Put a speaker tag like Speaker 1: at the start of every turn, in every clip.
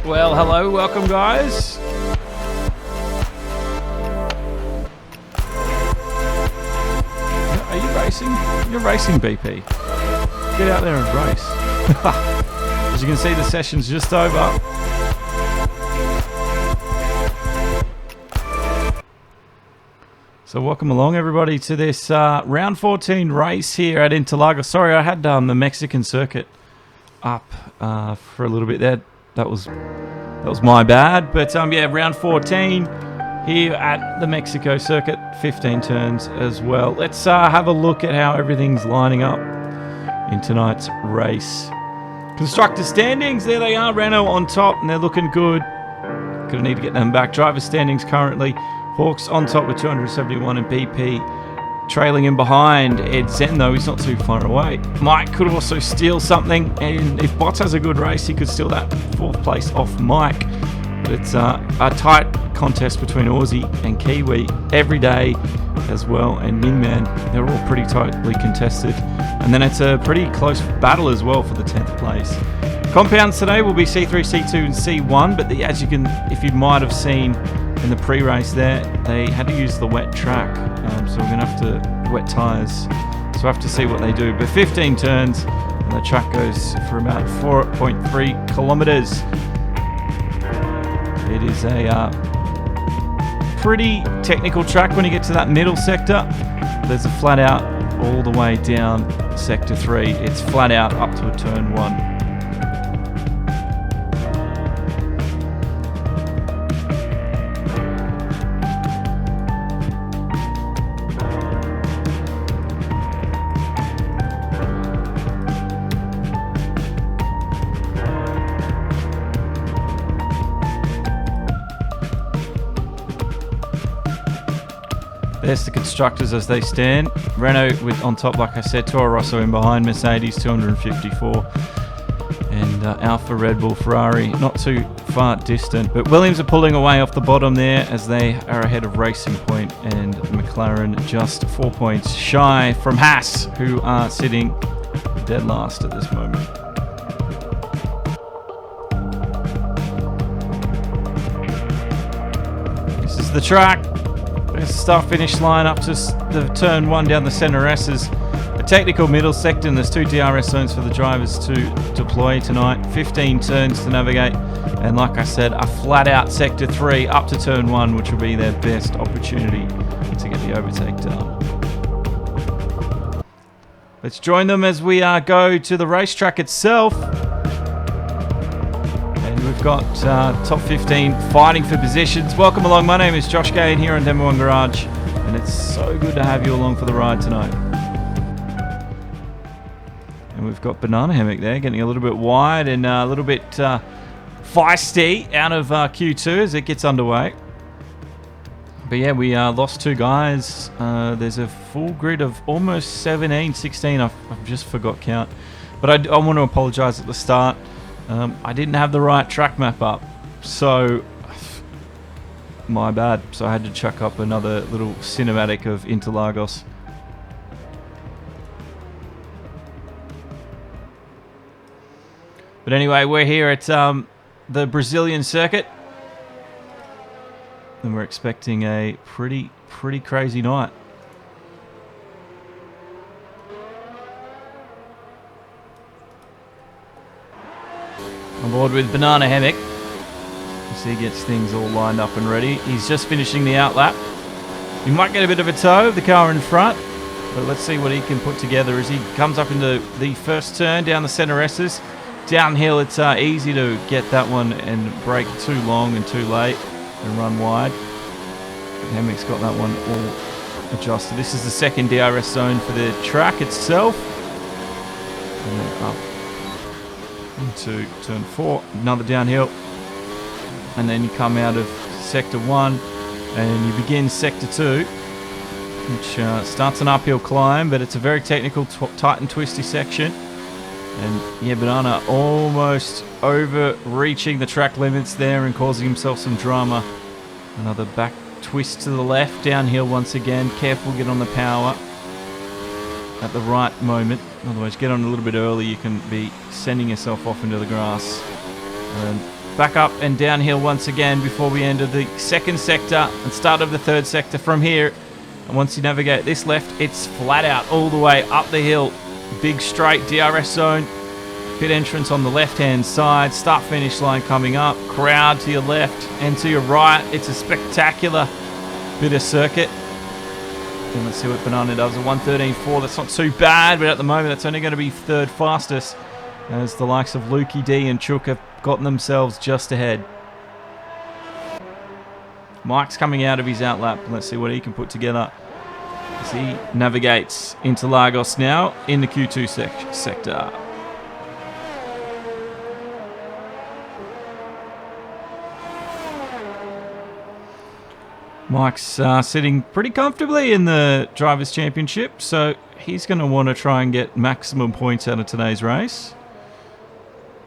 Speaker 1: Well, hello, welcome guys. Are you racing? You're racing, BP. Get out there and race. As you can see, the session's just over. So welcome along everybody to this round 14 race here at Interlagos. Sorry, I had the Mexican circuit up for a little bit there. That was my bad. But yeah, round 14 here at the Mexico circuit, 15 turns as well. Let's have a look at how everything's lining up in tonight's race. Constructor standings, there they are. Renault on top and they're looking good. Gonna need to get them back. Driver standings currently. Hawks on top with 271 and BP trailing in behind. Ed Zen though, he's not too far away. Mike could also steal something, and if Bots has a good race, he could steal that 4th place off Mike. But it's a tight contest between Aussie and Kiwi every day as well, and Mingman, they're all pretty tightly contested. And then it's a pretty close battle as well for the 10th place. Compounds today will be C3, C2 and C1, but as you can, if you might have seen in the pre-race there, they had to use the wet track, so we're going to have to wet tyres, so we'll have to see what they do. But 15 turns and the track goes for about 4.3 kilometres. It is a pretty technical track when you get to that middle sector. There's a flat out all the way down sector 3. It's flat out up to a turn 1. There's the constructors as they stand. Renault with on top, like I said. Toro Rosso in behind. Mercedes 254. And Alfa, Red Bull, Ferrari not too far distant. But Williams are pulling away off the bottom there as they are ahead of Racing Point, and McLaren just 4 points shy from Haas, who are sitting dead last at this moment. This is the track. Start finish line up to the turn 1 down the center S's. A technical middle sector, and there's 2 DRS zones for the drivers to deploy tonight. 15 turns to navigate, and like I said, a flat out sector 3 up to turn 1, which will be their best opportunity to get the overtake done. Let's join them as we go to the racetrack itself. We've got top 15 fighting for positions. Welcome along. My name is Josh Gahan here on Demo 1 Garage, and it's so good to have you along for the ride tonight. And we've got Banana Hammock there, getting a little bit wide and a little bit feisty out of Q2 as it gets underway. But yeah, we lost 2 guys. There's a full grid of almost 17, 16. I've just forgot count. But I want to apologise at the start. I didn't have the right track map up, so my bad. So I had to chuck up another little cinematic of Interlagos. But anyway, we're here at the Brazilian circuit, and we're expecting a pretty crazy night. On board with Banana Hammock as he gets things all lined up and ready. He's just finishing the outlap. He might get a bit of a tow of the car in front, but let's see what he can put together as he comes up into the first turn down the center S's. Downhill, it's easy to get that one and brake too long and too late and run wide. But Hammock's got that one all adjusted. This is the second DRS zone for the track itself. And then up into turn 4, another downhill, and then you come out of sector 1 and you begin sector 2, which starts an uphill climb, but it's a very technical, tight and twisty section. And yeah, Banana almost overreaching the track limits there and causing himself some drama. Another back twist to the left, downhill once again. Careful, get on the power at the right moment. Otherwise, get on a little bit early, you can be sending yourself off into the grass. And back up and downhill once again before we enter the second sector and start of the third sector from here. And once you navigate this left, it's flat out all the way up the hill. Big straight DRS zone. Pit entrance on the left-hand side. Start-finish line coming up. Crowd to your left and to your right. It's a spectacular bit of circuit. And let's see what Banana does. A 1:13.4. That's not too bad, but at the moment that's only going to be third fastest, as the likes of Lukey D and Chook have gotten themselves just ahead. Mike's coming out of his outlap. Let's see what he can put together as he navigates Interlagos now in the Q2 sector. Mike's sitting pretty comfortably in the Drivers' Championship, so he's going to want to try and get maximum points out of today's race.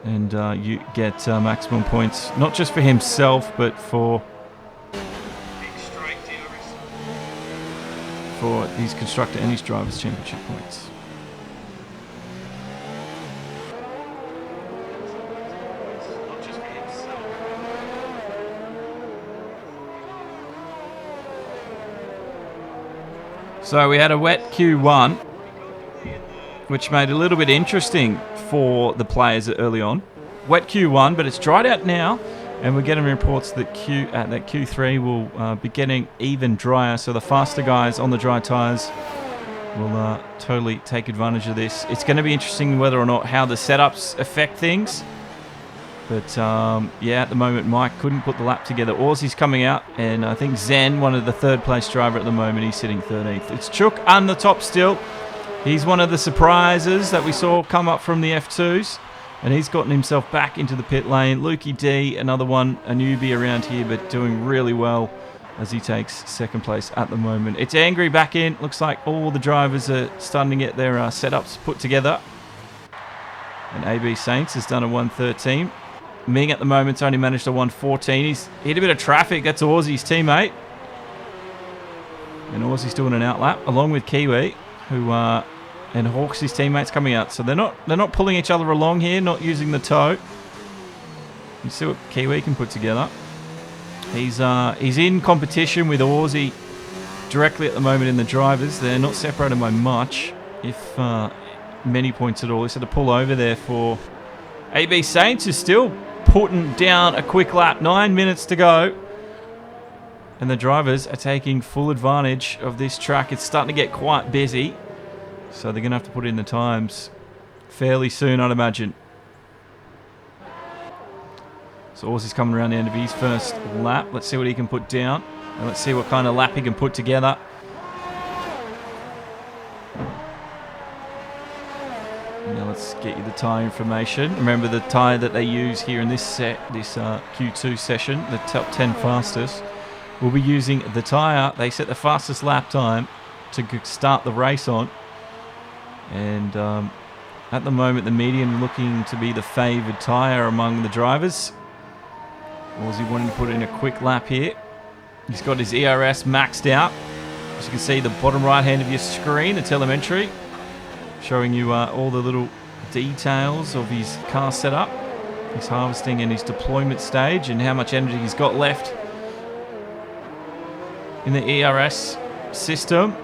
Speaker 1: And you get maximum points, not just for himself, but for his Constructor and his Drivers' Championship points. So we had a wet Q1, which made it a little bit interesting for the players early on. Wet Q1, but it's dried out now, and we're getting reports that Q3 will be getting even drier, so the faster guys on the dry tyres will totally take advantage of this. It's going to be interesting whether or not how the setups affect things. But yeah, at the moment, Mike couldn't put the lap together. Aussie's coming out, and I think Zen, one of the third place driver at the moment, he's sitting 13th. It's Chook on the top still. He's one of the surprises that we saw come up from the F2s, and he's gotten himself back into the pit lane. Lukey D, another one, a newbie around here, but doing really well as he takes second place at the moment. It's Angry back in. Looks like all the drivers are starting to get their setups put together. And AB Saints has done a 1:13. Ming at the moment's only managed a 1:14. He's hit a bit of traffic. That's Aussie's teammate. And Aussie's doing an outlap along with Kiwi, who and Hawks, his teammates, coming out. So they're not pulling each other along here, not using the tow. You see what Kiwi can put together. He's in competition with Aussie directly at the moment in the drivers. They're not separated by much, if many points at all. He's had to pull over there for AB Saints, who's still putting down a quick lap. 9 minutes to go. And the drivers are taking full advantage of this track. It's starting to get quite busy, so they're going to have to put in the times fairly soon, I'd imagine. So Aussie's coming around the end of his first lap. Let's see what he can put down, and let's see what kind of lap he can put together. Now let's get you the tyre information. Remember the tyre that they use here in this Q2 session, the top 10 fastest. We'll be using the tyre they set the fastest lap time to start the race on. And at the moment, the medium looking to be the favoured tyre among the drivers. Aussie wanting to put in a quick lap here. He's got his ERS maxed out. As you can see, the bottom right hand of your screen, the telemetry, showing you all the little details of his car setup, his harvesting and his deployment stage, and how much energy he's got left in the ERS system.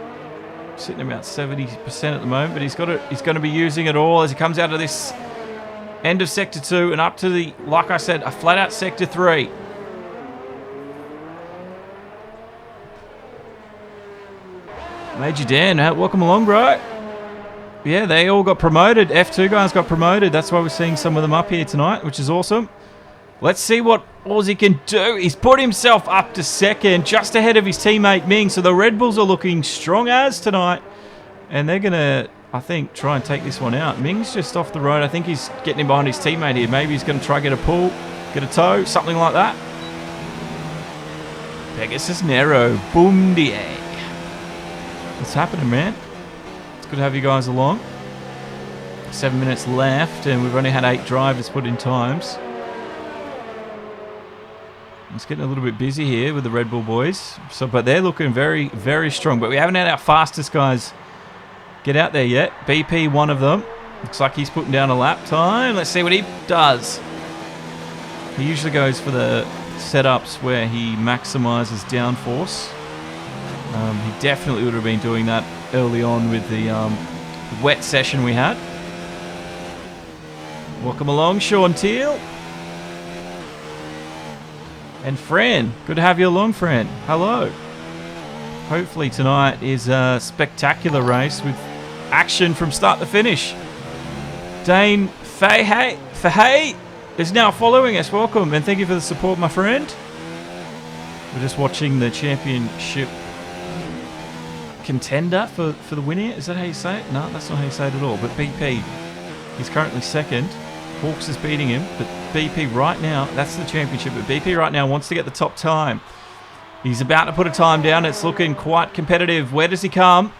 Speaker 1: Sitting about 70% at the moment, but he's going to be using it all as he comes out of this end of Sector 2 and up to the, like I said, a flat out Sector 3. Major Dan, welcome along, bro. Yeah, they all got promoted. F2 guys got promoted. That's why we're seeing some of them up here tonight, which is awesome. Let's see what Aussie can do. He's put himself up to second, just ahead of his teammate Ming. So the Red Bulls are looking strong as tonight. And they're going to, I think, try and take this one out. Ming's just off the road. I think he's getting in behind his teammate here. Maybe he's going to try get a pull, get a tow, something like that. Pegasus Nero. Boom die. What's happening, man? It's good to have you guys along. 7 minutes left, and we've only had 8 drivers put in times. It's getting a little bit busy here with the Red Bull boys. But they're looking very, very strong. But we haven't had our fastest guys get out there yet. BP, one of them. Looks like he's putting down a lap time. Let's see what he does. He usually goes for the setups where he maximizes downforce. He definitely would have been doing that early on with the wet session we had. Welcome along, Sean Teal. And Fran, good to have you along, Fran. Hello. Hopefully tonight is a spectacular race with action from start to finish. Dane Fahey is now following us. Welcome and thank you for the support, my friend. We're just watching the championship contender for the win here. Is that how you say it? No, that's not how you say it at all. But BP, he's currently second. Hawks is beating him, but BP right now, that's the championship, but BP right now wants to get the top time. He's about to put a time down. It's looking quite competitive. Where does he come?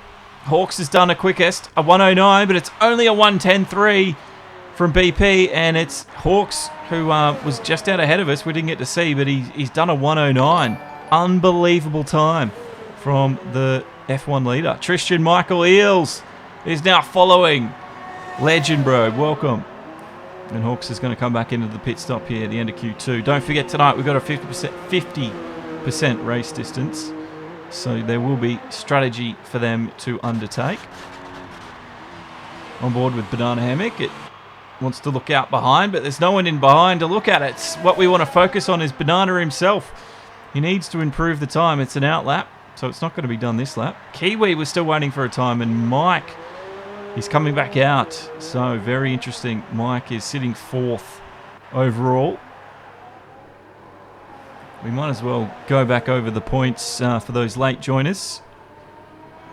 Speaker 1: Hawks has done a quickest, a 109, but it's only a 110.3 from BP, and it's Hawks who was just out ahead of us. We didn't get to see, but he's done a 109. Unbelievable time from the F1 leader. Tristan Michael Eels is now following. Legend, bro. Welcome. And Hawks is going to come back into the pit stop here at the end of Q2. Don't forget tonight we've got a 50% race distance. So there will be strategy for them to undertake. On board with Banana Hammock. It wants to look out behind, but there's no one in behind to look at it. What we want to focus on is Banana himself. He needs to improve the time. It's an out lap, so it's not going to be done this lap. Kiwi was still waiting for a time, and Mike, he's coming back out. So very interesting. Mike is sitting fourth overall. We might as well go back over the points for those late joiners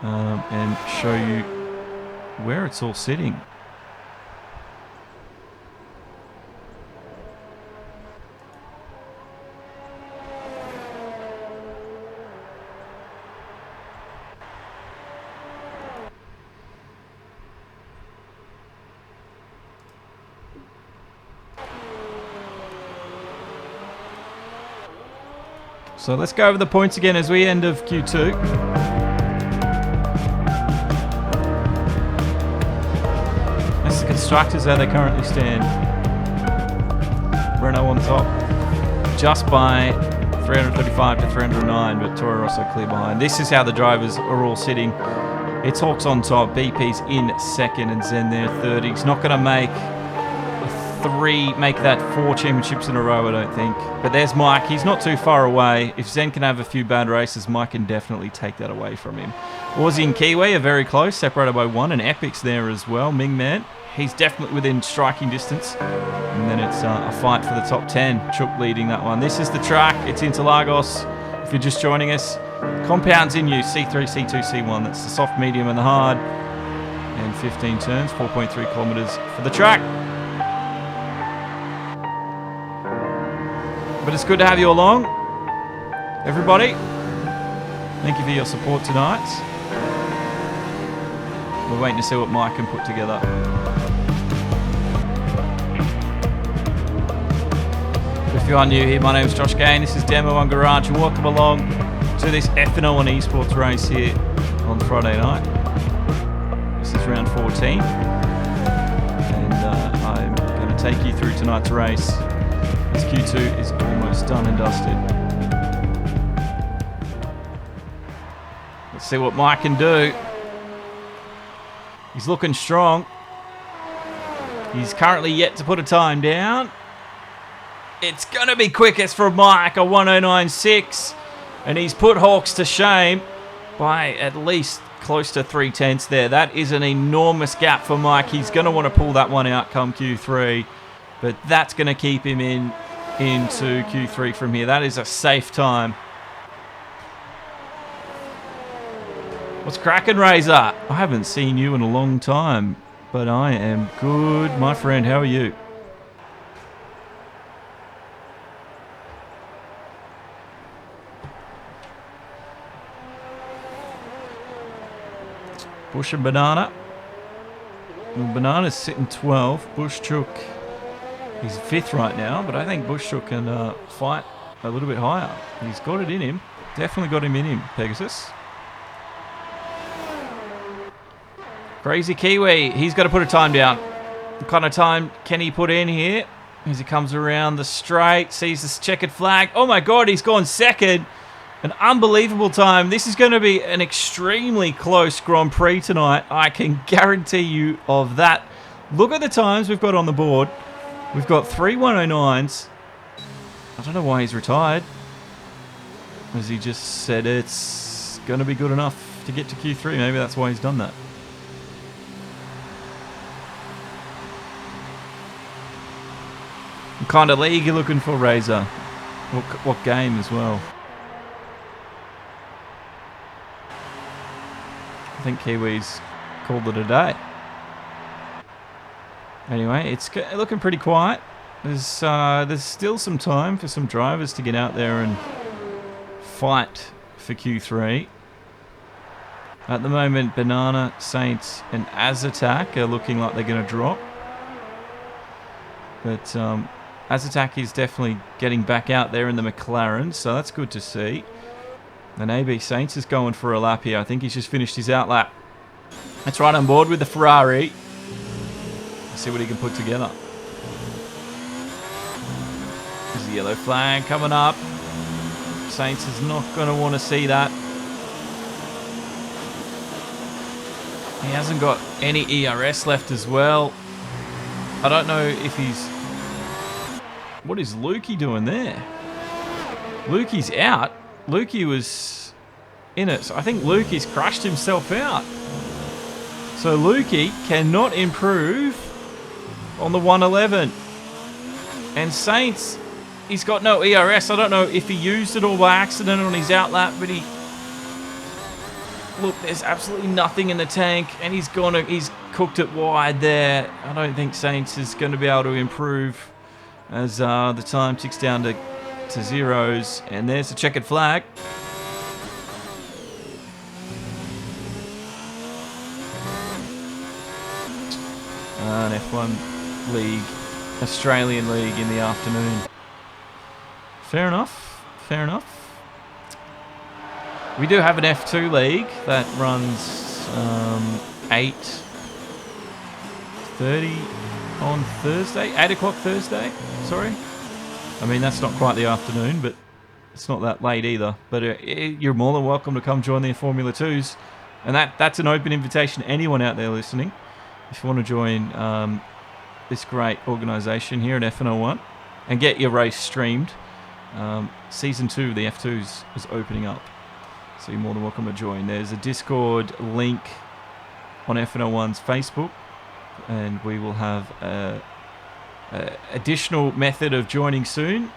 Speaker 1: and show you where it's all sitting. So let's go over the points again as we end of Q2. That's the constructors how they currently stand. Renault on top, just by 335 to 309, but Toro Rosso clear behind. This is how the drivers are all sitting. It's Hawks on top, BP's in second, and Zen there third. He's not going to make that 4 championships in a row, I don't think. But there's Mike. He's not too far away. If Zen can have a few bad races, Mike can definitely take that away from him. Aussie and Kiwi are very close, separated by 1, and Epic's there as well. Ming Man, he's definitely within striking distance. And then it's a fight for the top 10. Chook leading that one. This is the track. It's Interlagos. If you're just joining us, compounds in use, C3, C2, C1. That's the soft, medium, and the hard. And 15 turns, 4.3 kilometers for the track. But it's good to have you along, everybody. Thank you for your support tonight. We're waiting to see what Mike can put together. If you are new here, my name is Josh Gahan. This is Demo on Garage, and welcome along to this FNL1 eSports race here on Friday night. This is round 14, and I'm going to take you through tonight's race. This Q2 is almost done and dusted. Let's see what Mike can do. He's looking strong. He's currently yet to put a time down. It's going to be quickest for Mike, a 109.6. And he's put Hawks to shame by at least close to 3/10 there. That is an enormous gap for Mike. He's going to want to pull that one out come Q3. But that's going to keep him into Q3 from here. That is a safe time. What's cracking, Razor? I haven't seen you in a long time, but I am good, my friend. How are you? Bush and Banana. Well, Banana's sitting 12. Bush Chook, he's 5th right now, but I think Bush Chook can fight a little bit higher. He's got it in him. Definitely got him in him, Pegasus. Crazy Kiwi, he's got to put a time down. What kind of time can he put in here? As he comes around the straight, sees this checkered flag. Oh my God, he's gone second. An unbelievable time. This is going to be an extremely close Grand Prix tonight. I can guarantee you of that. Look at the times we've got on the board. We've got 3 109s. I don't know why he's retired. As he just said it's going to be good enough to get to Q3. Maybe that's why he's done that. What kind of league you looking for, Razor? What game as well? I think Kiwis called it a day. Anyway, it's looking pretty quiet. There's still some time for some drivers to get out there and fight for Q3. At the moment, Banana, Saints, and Azatak are looking like they're going to drop. But Azatak is definitely getting back out there in the McLaren, so that's good to see. And AB Saints is going for a lap here. I think he's just finished his outlap. That's right on board with the Ferrari. Let's see what he can put together. There's the yellow flag coming up. Saints is not going to want to see that. He hasn't got any ERS left as well. I don't know if he's... What is Lukey doing there? Lukey's out. Lukey was in it. So I think Lukey's crashed himself out. So Lukey cannot improve on the 111. And Saints, he's got no ERS. I don't know if he used it all by accident on his outlap, but he... Look, there's absolutely nothing in the tank, and he's cooked it wide there. I don't think Saints is going to be able to improve as the time ticks down to zeros. And there's the checkered flag. An F1 league, Australian league in the afternoon. Fair enough. Fair enough. We do have an F2 league that runs 8:30 on Thursday. 8 o'clock Thursday, sorry. I mean, that's not quite the afternoon, but it's not that late either. But you're more than welcome to come join the Formula 2s. And that's an open invitation to anyone out there listening. If you want to join this great organisation here at FNL1 and get your race streamed, Season 2 of the F2s is opening up. So you're more than welcome to join. There's a Discord link on FNL1's Facebook, and we will have a additional method of joining soon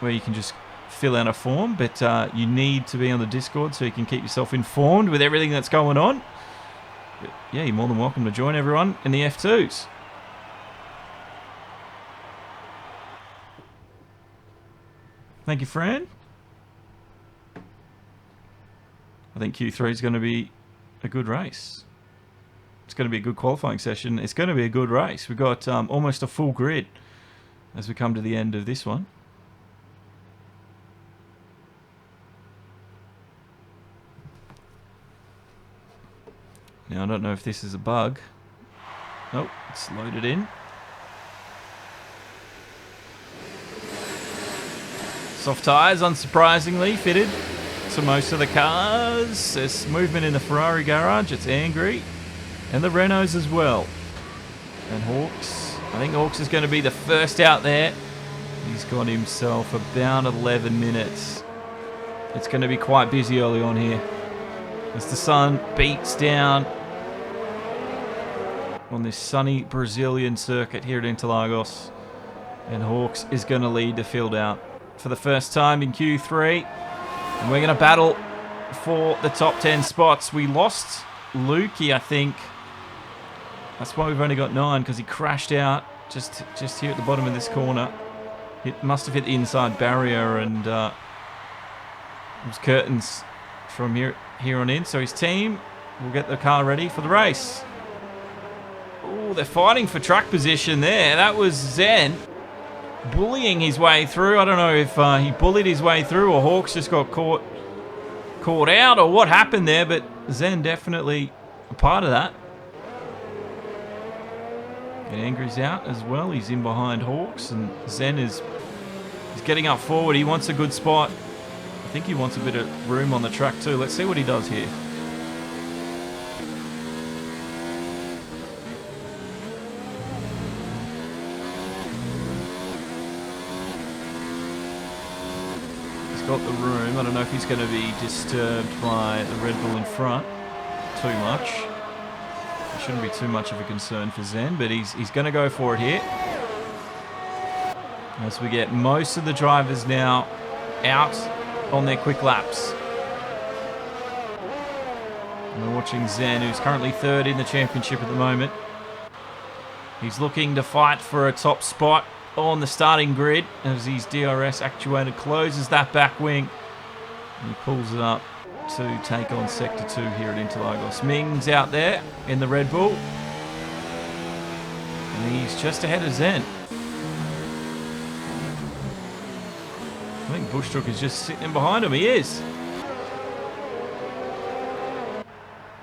Speaker 1: where you can just fill out a form, but you need to be on the Discord so you can keep yourself informed with everything that's going on. But yeah, you're more than welcome to join everyone in the F2s. Thank you, Fran. I think Q3 is going to be a good race. It's going to be a good qualifying session. It's going to be a good race. We've got almost a full grid as we come to the end of this one. Now, I don't know if this is a bug. Nope, it's loaded in. Soft tyres, unsurprisingly, fitted to most of the cars. There's movement in the Ferrari garage. It's angry. And the Renaults as well. And Hawks. I think Hawks is going to be the first out there. He's got himself about 11 minutes. It's going to be quite busy early on here as the sun beats down on this sunny Brazilian circuit here at Interlagos. And Hawks is going to lead the field out for the first time in Q3. And we're going to battle for the top 10 spots. We lost Lukey, I think. That's why we've only got 9, because he crashed out just here at the bottom of this corner. It must have hit the inside barrier, and it was curtains from here on in. So his team will get the car ready for the race. Oh, they're fighting for track position there. That was Zen bullying his way through. I don't know if he bullied his way through or Hawks just got caught out or what happened there, but Zen definitely a part of that. And Angry's out as well. He's in behind Hawks, and Zen is getting up forward. He wants a good spot. I think he wants a bit of room on the track too. Let's see what he does here. He's got the room. I don't know if he's going to be disturbed by the Red Bull in front too much. It shouldn't be too much of a concern for Zen, but he's going to go for it here. As we get most of the drivers now out on their quick laps. And we're watching Zen, who's currently third in the championship at the moment. He's looking to fight for a top spot on the starting grid as his DRS actuator closes that back wing. And he pulls it up to take on Sector 2 here at Interlagos. Ming's out there in the Red Bull. And he's just ahead of Zen. I think Bushtrook is just sitting in behind him. He is.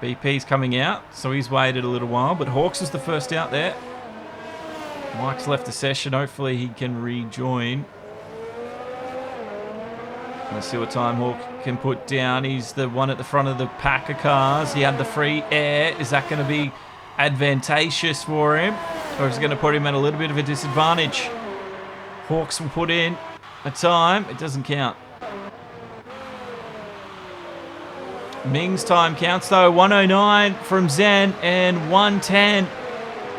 Speaker 1: BP's coming out, so he's waited a little while, but Hawks is the first out there. Mike's left the session. Hopefully he can rejoin. Let's see what time Hawk can put down. He's the one at the front of the pack of cars. He had the free air. Is that going to be advantageous for him, or is it going to put him at a little bit of a disadvantage? Hawks will put in a time. It doesn't count. Ming's time counts though. 109 from Zen and 110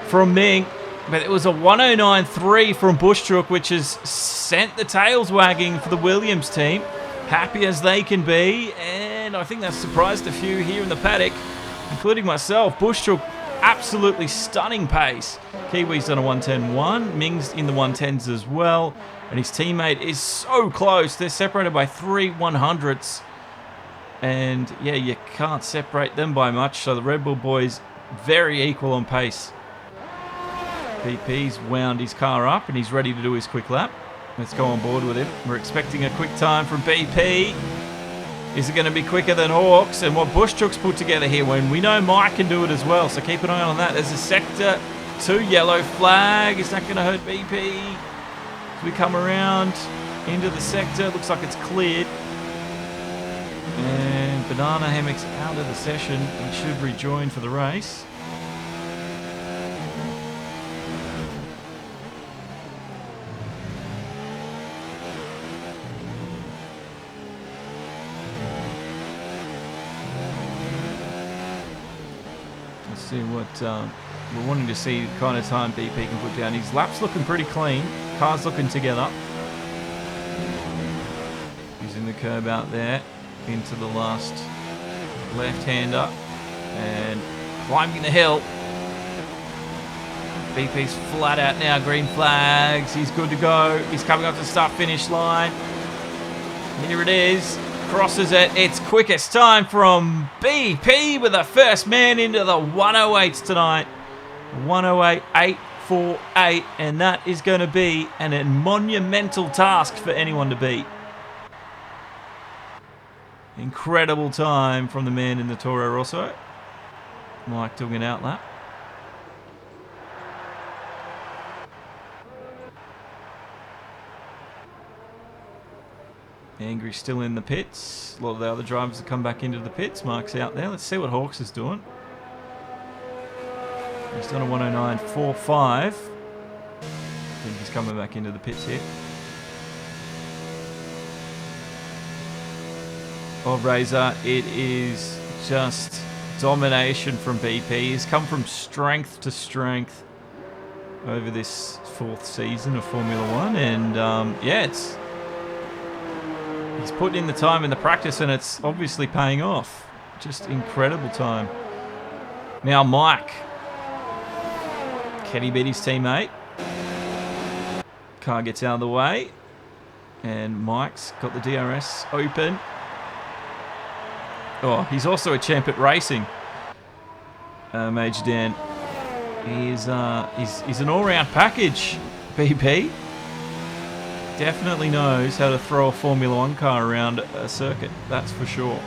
Speaker 1: from Ming. But it was a 109.3 from Bushtrook, which has sent the tails wagging for the Williams team. Happy as they can be, and I think that's surprised a few here in the paddock, including myself. Bushtrook, absolutely stunning pace. Kiwi's done a 110.1. Ming's in the 110s as well. And his teammate is so close. They're separated by 3 100ths. And yeah, you can't separate them by much. So the Red Bull boys, very equal on pace. BP's wound his car up and he's ready to do his quick lap. Let's go on board with him. We're expecting a quick time from BP. Is it going to be quicker than Hawks? And what Bushtrook's put together here, when we know Mike can do it as well. So keep an eye on that. There's a Sector 2 yellow flag. Is that going to hurt BP? As we come around into the sector, looks like it's cleared. And Banana Hammock's out of the session. He should rejoin for the race. Let's see what we're wanting to see, the kind of time BP can put down. His lap's looking pretty clean. Car's looking together. Using the curb out there into the last left-hander and climbing the hill. BP's flat out now, green flags. He's good to go. He's coming up to the start-finish line. Here it is. Crosses it. It's quickest time from BP with the first man into the 108s tonight. 108.848, and that is going to be a monumental task for anyone to beat. Incredible time from the man in the Toro Rosso. Mike doing an outlap. Angry still in the pits. A lot of the other drivers have come back into the pits. Mark's out there. Let's see what Hawks is doing. He's done a 109.45. I think he's coming back into the pits here. Oh, Razor, it is just domination from BP. He's come from strength to strength over this 4th season of Formula 1. And yeah, he's putting in the time in the practice and it's obviously paying off. Just incredible time. Now Mike. Can he beat his teammate? Car gets out of the way. And Mike's got the DRS open. Oh, he's also a champ at racing. Major Dan. He's an all-round package, BP. Definitely knows how to throw a Formula 1 car around a circuit, that's for sure.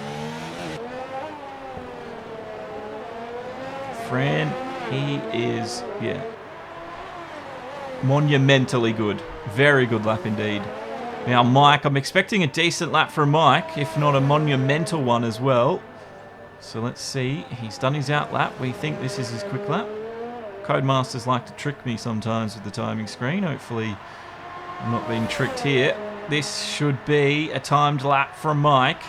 Speaker 1: Fran, he is, yeah. Monumentally good. Very good lap indeed. Now, Mike, I'm expecting a decent lap from Mike, if not a monumental one as well. So let's see. He's done his out lap. We think this is his quick lap. Codemasters like to trick me sometimes with the timing screen. Hopefully I'm not being tricked here. This should be a timed lap from Mike.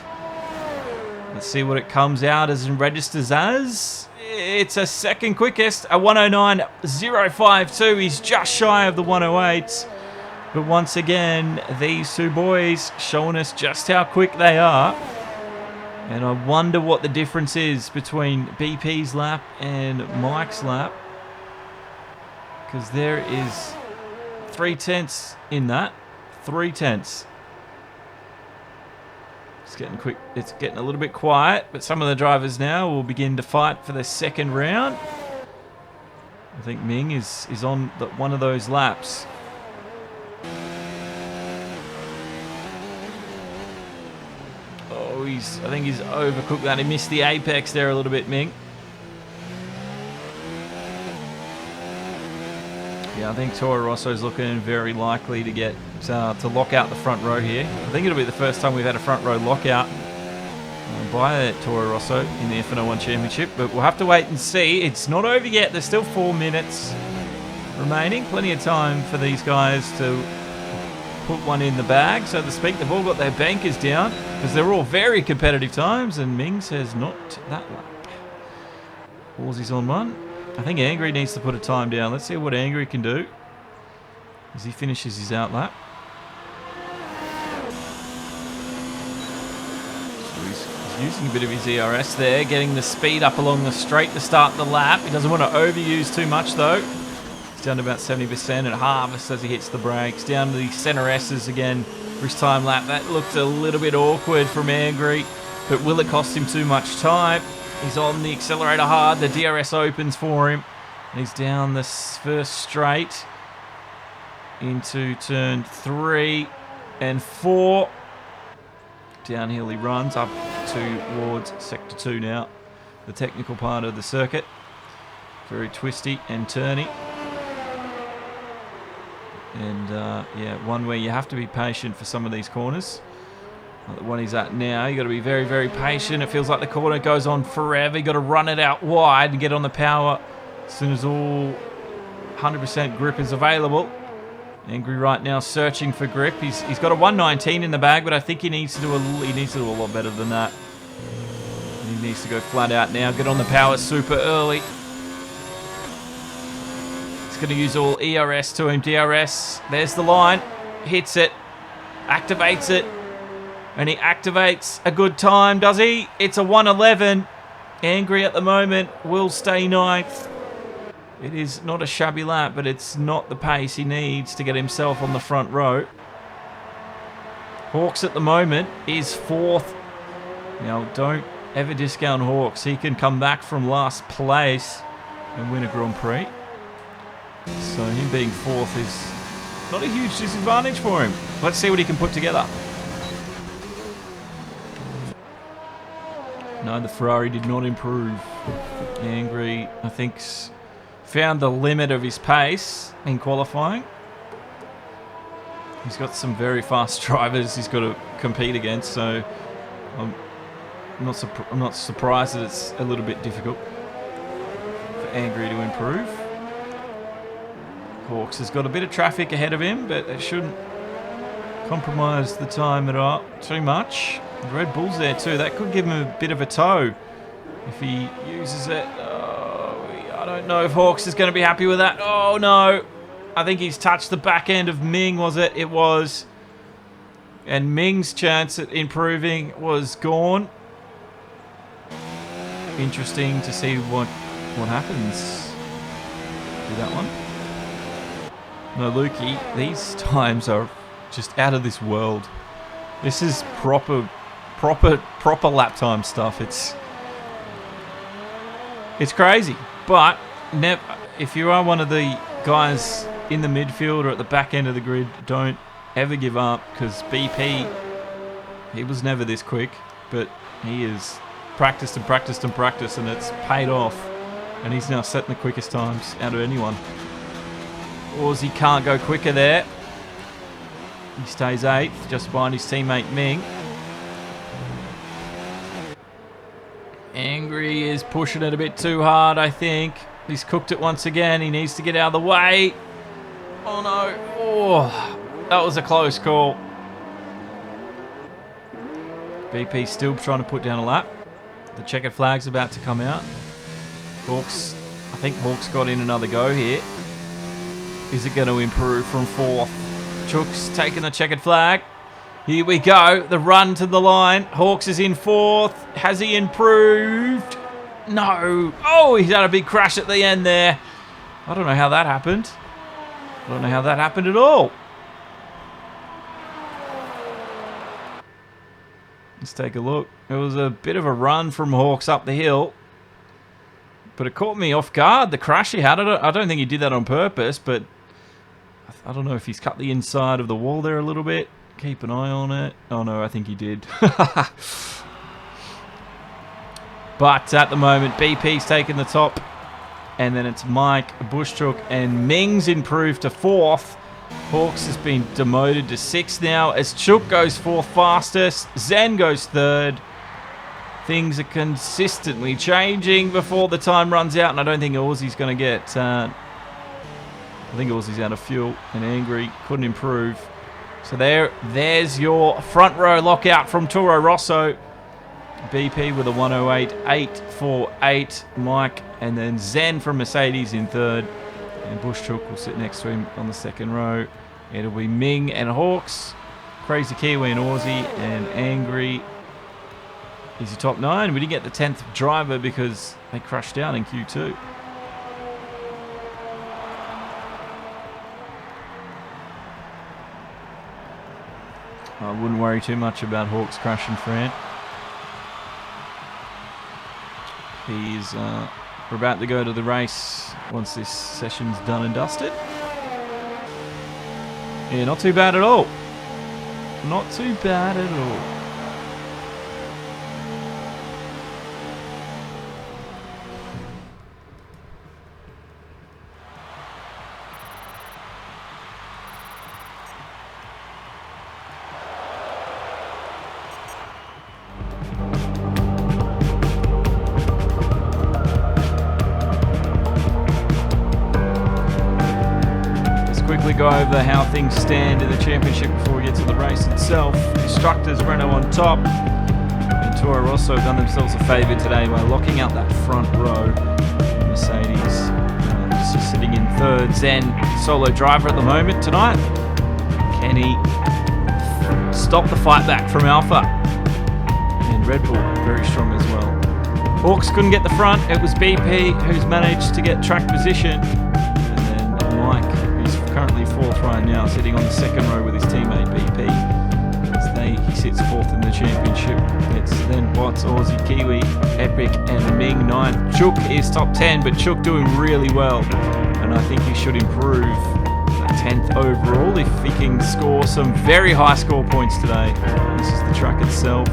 Speaker 1: Let's see what it comes out as and registers as. It's a second quickest, a 109.052. He's just shy of the 108s. But once again, these two boys showing us just how quick they are. And I wonder what the difference is between BP's lap and Mike's lap. Because there is 3/10 in that. 3/10. It's getting quick. It's getting a little bit quiet, but some of the drivers now will begin to fight for the second round. I think Ming is on one of those laps. Oh, I think he's overcooked that. He missed the apex there a little bit, Ming. Yeah, I think Toro Rosso's looking very likely to get to lock out the front row here. I think it'll be the first time we've had a front row lockout by Toro Rosso in the FNL1 Championship, but we'll have to wait and see. It's not over yet. There's still 4 minutes remaining. Plenty of time for these guys to put one in the bag, so to speak. They've all got their bankers down because they're all very competitive times, and Ming says not that lap. Woolsey's on one. I think Angry needs to put a time down. Let's see what Angry can do as he finishes his out lap. So he's using a bit of his ERS there, getting the speed up along the straight to start the lap. He doesn't want to overuse too much though. He's down to about 70% at harvest as he hits the brakes. Down to the center S's again for his time lap. That looked a little bit awkward from Angry, but will it cost him too much time? He's on the accelerator hard. The DRS opens for him. And he's down this first straight into turn 3 and 4. Downhill he runs up towards sector 2 now. The technical part of the circuit. Very twisty and turny. And yeah, one where you have to be patient for some of these corners. Like the one he's at now, you got to be very, very patient. It feels like the corner goes on forever. You got to run it out wide and get on the power as soon as all 100% grip is available. Angry right now searching for grip. He's got a 119 in the bag, but I think he needs to do a lot better than that. He needs to go flat out now. Get on the power super early. He's going to use all ERS to him. DRS. There's the line. Hits it. Activates it. And he activates a good time, does he? It's a 111. Angry at the moment will stay 9th. It is not a shabby lap, but it's not the pace he needs to get himself on the front row. Hawks at the moment is 4th. Now, don't ever discount Hawks. He can come back from last place and win a Grand Prix. So him being 4th is not a huge disadvantage for him. Let's see what he can put together. No, the Ferrari did not improve. Angry, I think, found the limit of his pace in qualifying. He's got some very fast drivers he's got to compete against, so I'm not surprised that it's a little bit difficult for Angry to improve. Hawks has got a bit of traffic ahead of him, but it shouldn't compromise the time at all too much. The Red Bull's there too. That could give him a bit of a tow if he uses it. I don't know if Hawks is going to be happy with that. Oh no. I think he's touched the back end of Ming, was it? It was. And Ming's chance at improving was gone. Interesting to see what happens with that one. No, Lukey, these times are just out of this world. This is proper lap time stuff. It's crazy. But if you are one of the guys in the midfield or at the back end of the grid, don't ever give up, because BP, he was never this quick, but he has practiced and practiced and practiced, and it's paid off, and he's now setting the quickest times out of anyone. Aussie can't go quicker there. He stays 8th, just behind his teammate Ming. Angry is pushing it a bit too hard, I think. He's cooked it once again. He needs to get out of the way. Oh, no. Oh, that was a close call. BP still trying to put down a lap. The checkered flag's about to come out. Hawks, I think Hawks got in another go here. Is it going to improve from 4th? Chook's taking the checkered flag. Here we go. The run to the line. Hawks is in 4th. Has he improved? No. Oh, he's had a big crash at the end there. I don't know how that happened. I don't know how that happened at all. Let's take a look. It was a bit of a run from Hawks up the hill. But it caught me off guard. The crash he had. I don't think he did that on purpose, but I don't know if he's cut the inside of the wall there a little bit. Keep an eye on it. Oh no, I think he did. But at the moment, BP's taken the top. And then it's Mike, Bushchook, and Ming's improved to 4th. Hawks has been demoted to 6th now as Chook goes 4th fastest. Zen goes 3rd. Things are consistently changing before the time runs out, and I don't think Aussie's going to get... I think Aussie's out of fuel, and Angry couldn't improve. So there's your front row lockout from Toro Rosso. BP with a 108.848. Mike, and then Zen from Mercedes in 3rd. And Bushchook will sit next to him on the 2nd row. It'll be Ming and Hawks. Crazy Kiwi and Aussie, and Angry is your top 9. We didn't get the 10th driver because they crashed down in Q2. I wouldn't worry too much about Hawks crashing, Fran. We're about to go to the race once this session's done and dusted. Yeah, not too bad at all. Not too bad at all. Go over how things stand in the championship before we get to the race itself. Instructors, Renault on top, and Toro Rosso have done themselves a favour today by locking out that front row. Mercedes just sitting in 3rd. Zen, solo driver at the moment tonight. Can he stop the fight back from Alpha? And Red Bull, very strong as well. Hawks couldn't get the front. It was BP who's managed to get track position. And then Mike, currently 4th right now, sitting on the 2nd row with his teammate BP. He sits 4th in the championship. It's then Watts, Aussie, Kiwi, Epic, and Ming 9th. Chook is top 10, but Chook doing really well, and I think he should improve that 10th overall if he can score some very high score points today. This is the track itself.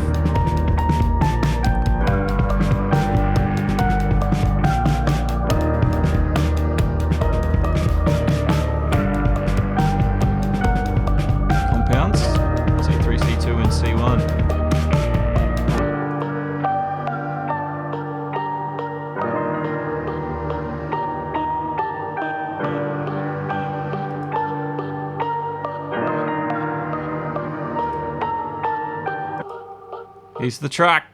Speaker 1: Here's the track.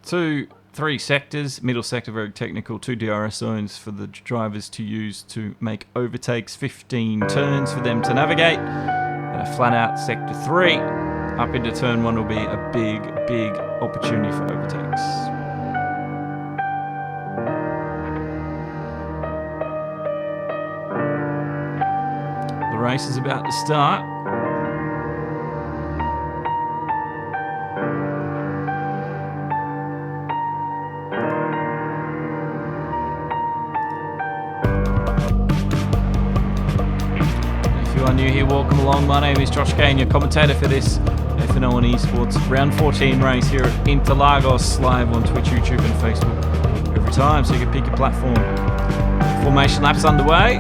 Speaker 1: 2, 3 sectors. Middle sector very technical. 2 DRS zones for the drivers to use to make overtakes. 15 turns for them to navigate. And a flat out sector 3. Up into turn 1 will be a big, big opportunity for overtakes. The race is about to start. New here, welcome along. My name is Josh Gahan, your commentator for this FNL1 eSports round 14 race here at Interlagos, live on Twitch, YouTube and Facebook every time, so you can pick your platform. Formation laps underway.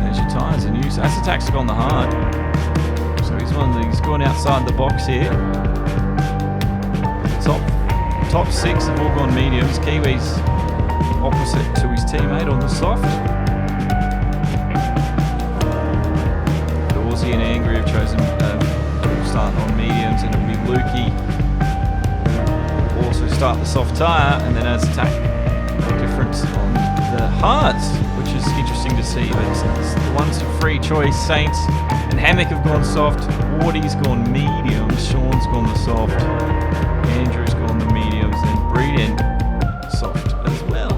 Speaker 1: There's your tyres in use. Attack's gone the hard. So he's gone outside the box here. Top 6 have all gone mediums. Kiwi's opposite to his teammate on the soft. Aussie and Angry have chosen start on mediums, and it'll be Lukey who will also start the soft tyre, and then as attack difference on the hards, which is interesting to see. But it's the ones for free choice. Saints and Hammock have gone soft. Wardy's gone medium. Sean's gone the soft. Andrew's gone the mediums, and Breeden soft as well.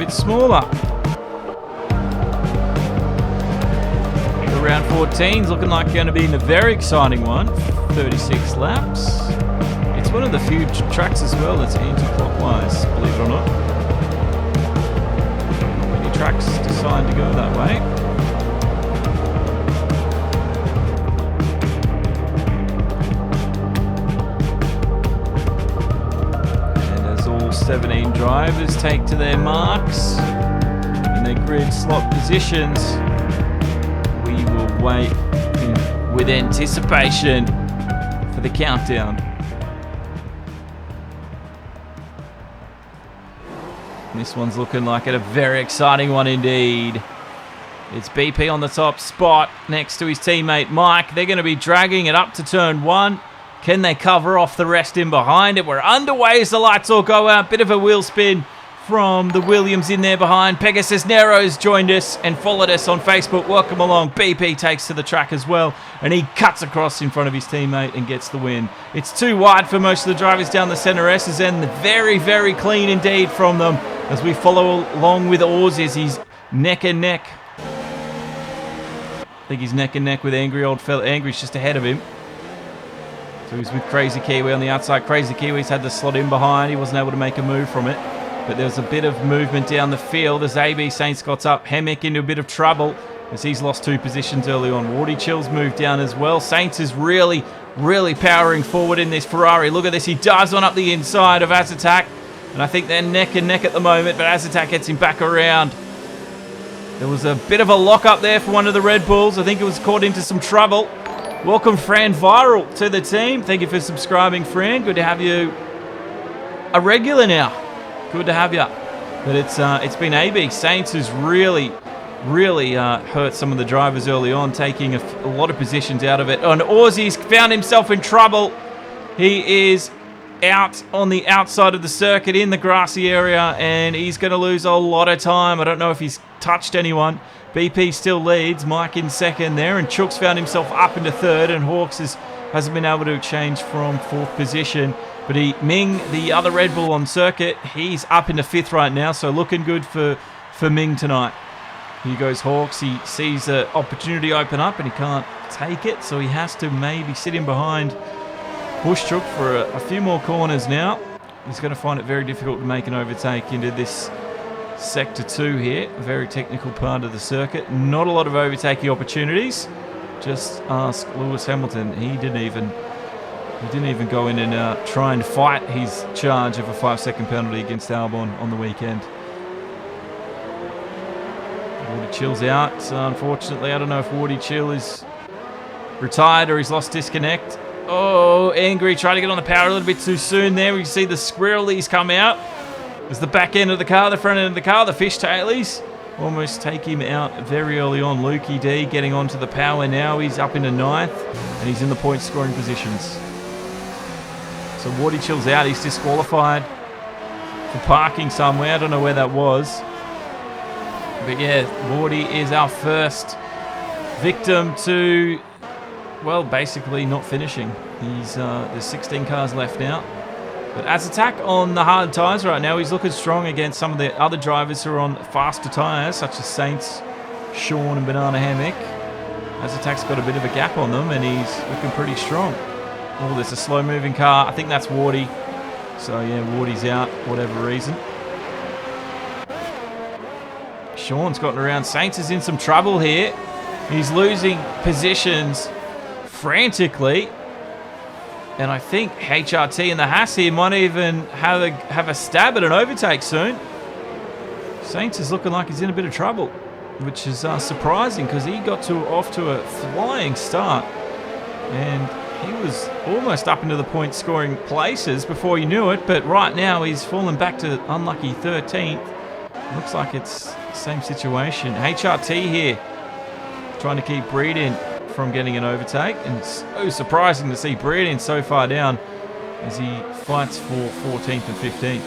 Speaker 1: Smaller. The round 14's looking like going to be a very exciting one. 36 laps. It's one of the few tracks as well that's anti-clockwise, believe it or not. Not many tracks decide to go that way. And as all 17 drivers take to their marks in their grid slot positions, we will wait with anticipation for the countdown. This one's looking like a very exciting one indeed. It's BP on the top spot next to his teammate Mike. They're going to be dragging it up to turn 1. Can they cover off the rest in behind it? We're underway as the lights all go out. Bit of a wheel spin from the Williams in there behind. Pegasus Nero's joined us and followed us on Facebook. Welcome along. BP takes to the track as well, and he cuts across in front of his teammate and gets the win. It's too wide for most of the drivers down the centre S's, and very, very clean indeed from them as we follow along with Aussies. He's neck and neck. I think he's neck and neck with Angry Old Fella. Angry's just ahead of him. So he's with Crazy Kiwi on the outside. Crazy Kiwi's had the slot in behind. He wasn't able to make a move from it. But there's a bit of movement down the field as AB Saint Scott's up. Hemmick into a bit of trouble as he's lost 2 positions early on. Wardy Chill's moved down as well. Saints is really, really powering forward in this Ferrari. Look at this. He dives on up the inside of Azatak. And I think they're neck and neck at the moment, but Azatak gets him back around. There was a bit of a lock up there for one of the Red Bulls. I think it was caught into some trouble. Welcome, Fran Viral, to the team. Thank you for subscribing, Fran. Good to have you a regular now. Good to have you. But it's been AB Saints who's really hurt some of the drivers early on, taking a lot of positions out of it. And Aussie's found himself in trouble. He is out on the outside of the circuit in the grassy area, and he's going to lose a lot of time. I don't know if he's touched anyone. BP still leads. Mike in second there, and Chook's found himself up into third, and Hawks hasn't been able to change from 4th position. But Ming, the other Red Bull on circuit, he's up into 5th right now, so looking good for Ming tonight. Here goes Hawks. He sees an opportunity open up, and he can't take it, so he has to maybe sit in behind Bush Chook for a few more corners now. He's going to find it very difficult to make an overtake into this Sector 2 here, a very technical part of the circuit. Not a lot of overtaking opportunities. Just ask Lewis Hamilton. He didn't even go in and try and fight his charge of a 5-second penalty against Albon on the weekend. Wardy Chill's out, unfortunately. I don't know if Wardy Chill is retired or he's lost disconnect. Oh, Angry trying to get on the power a little bit too soon there. We can see the squirrelies come out. There's the back end of the car, the front end of the car, the fishtailies almost take him out very early on. Lukey D getting onto the power now. He's up into 9th, and he's in the point scoring positions. So Wardy Chill's out. He's disqualified for parking somewhere. I don't know where that was. But yeah, Wardy is our first victim to, well, basically not finishing. There's 16 cars left now. But as attack on the hard tyres right now, he's looking strong against some of the other drivers who are on faster tyres, such as Saints, Sean and Banana Hammock. As attack's got a bit of a gap on them, and he's looking pretty strong. Oh, there's a slow-moving car. I think that's Wardy. So, yeah, Wardy's out, whatever reason. Sean's gotten around. Saints is in some trouble here. He's losing positions frantically. And I think HRT and the Haas here might even have a stab at an overtake soon. Saints is looking like he's in a bit of trouble, which is surprising because he got off to a flying start. And he was almost up into the point scoring places before you knew it. But right now he's fallen back to unlucky 13th. Looks like it's the same situation. HRT here trying to keep Breeden from getting an overtake, and it's so surprising to see Breeden so far down as he fights for 14th and 15th.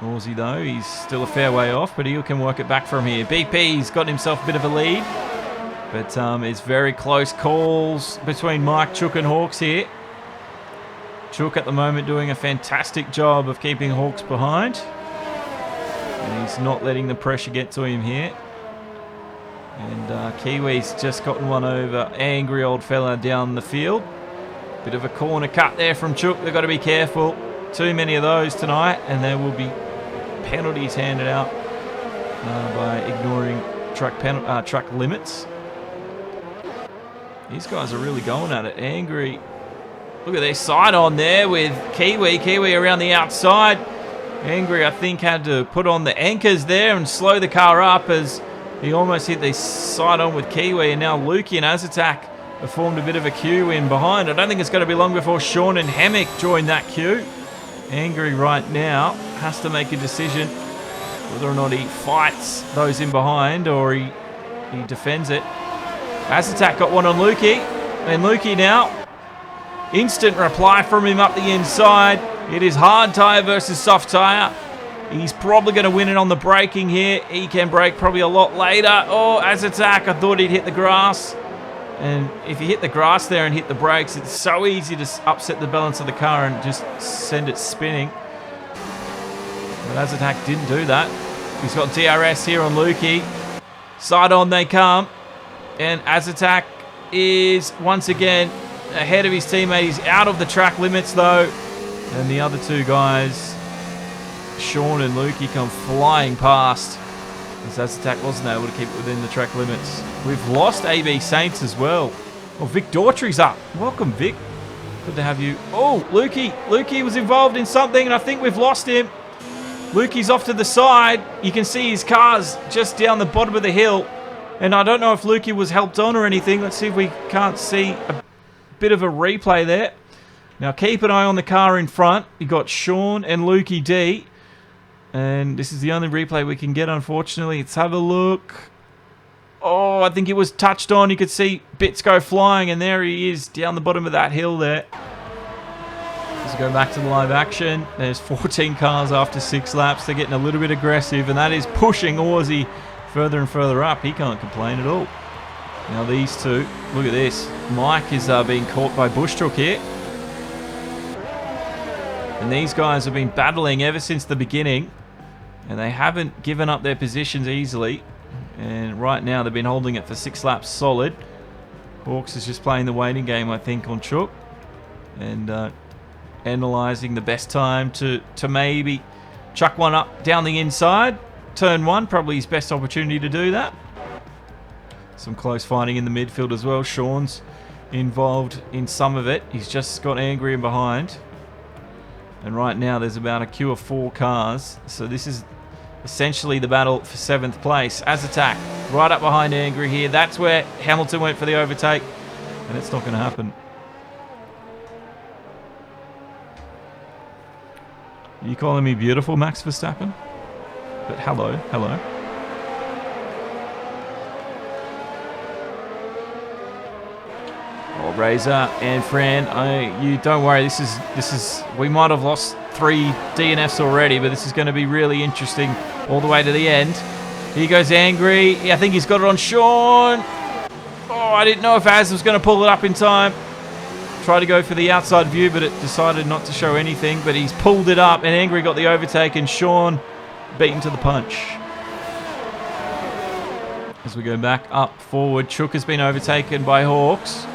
Speaker 1: Aussie though, he's still a fair way off, but he can work it back from here. BP's got himself a bit of a lead, but it's very close calls between Mike, Chook and Hawks here. Chook at the moment doing a fantastic job of keeping Hawks behind. And he's not letting the pressure get to him here. And Kiwi's just gotten one over. Angry old fella down the field. Bit of a corner cut there from Chook. They've got to be careful. Too many of those tonight, and there will be penalties handed out by ignoring truck limits. These guys are really going at it. Angry. Look at their side on there with Kiwi. Kiwi around the outside. Angry, I think, had to put on the anchors there and slow the car up as he almost hit the side on with Kiwi. And now Lukey and Azatak have formed a bit of a queue in behind. I don't think it's going to be long before Sean and Hammock join that queue. Angry right now has to make a decision whether or not he fights those in behind or he defends it. Azatak got one on Lukey. And Lukey now, instant reply from him up the inside. It is hard tyre versus soft tyre. He's probably going to win it on the braking here. He can brake probably a lot later. Oh, Azatak, I thought he'd hit the grass. And if you hit the grass there and hit the brakes, it's so easy to upset the balance of the car and just send it spinning. But Azatak didn't do that. He's got DRS here on Lukey. Side on they come. And Azatak is once again ahead of his teammate. He's out of the track limits though. And the other two guys, Sean and Lukey, come flying past. As Azatak wasn't able to keep it within the track limits. We've lost AB Saints as well. Oh, Vic Daughtry's up. Welcome, Vic. Good to have you. Oh, Lukey. Lukey was involved in something, and I think we've lost him. Lukey's off to the side. You can see his car's just down the bottom of the hill. And I don't know if Lukey was helped on or anything. Let's see if we can't see a bit of a replay there. Now, keep an eye on the car in front. You got Sean and Lukey D. And this is the only replay we can get, unfortunately. Let's have a look. Oh, I think it was touched on. You could see bits go flying, and there he is down the bottom of that hill there. Let's go back to the live action. There's 14 cars after 6 laps. They're getting a little bit aggressive, and that is pushing Aussie further and further up. He can't complain at all. Now these two, look at this. Mike is being caught by Bushchook here. And these guys have been battling ever since the beginning. And they haven't given up their positions easily. And right now they've been holding it for 6 laps solid. Hawks is just playing the waiting game, I think, on Chook. And analysing the best time to maybe chuck one up down the inside. Turn 1, probably his best opportunity to do that. Some close fighting in the midfield as well. Sean's involved in some of it. He's just got Angry in behind. And right now there's about a queue of 4 cars. So this is essentially the battle for 7th place. Azatak right up behind Angry here. That's where Hamilton went for the overtake. And it's not going to happen. Are you calling me beautiful, Max Verstappen? But hello, hello. Oh, Razor and Fran, you don't worry. This is. We might have lost 3 DNFs already, but this is going to be really interesting all the way to the end. Here goes Angry. I think he's got it on Sean. Oh, I didn't know if Az was going to pull it up in time. Tried to go for the outside view, but it decided not to show anything. But he's pulled it up, and Angry got the overtake, and Sean beaten to the punch. As we go back up forward, Chook has been overtaken by Hawks.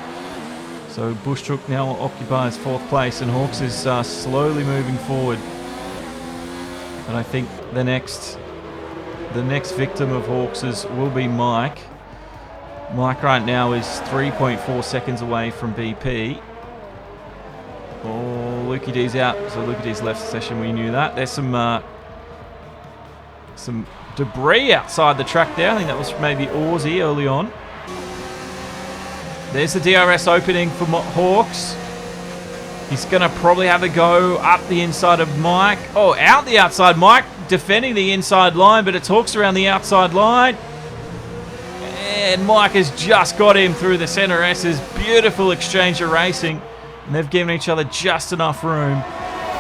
Speaker 1: So Bush Chook now occupies 4th place, and Hawks is slowly moving forward. And I think the next victim of Hawks's will be Mike. Mike right now is 3.4 seconds away from BP. Oh, Lukey D's out. So Lukey D's left the session. We knew that. There's some debris outside the track there. I think that was maybe Aussie early on. There's the DRS opening for Hawks. He's going to probably have a go up the inside of Mike. Oh, out the outside. Mike defending the inside line, but it's Hawks around the outside line. And Mike has just got him through the center S's. Beautiful exchange of racing. And they've given each other just enough room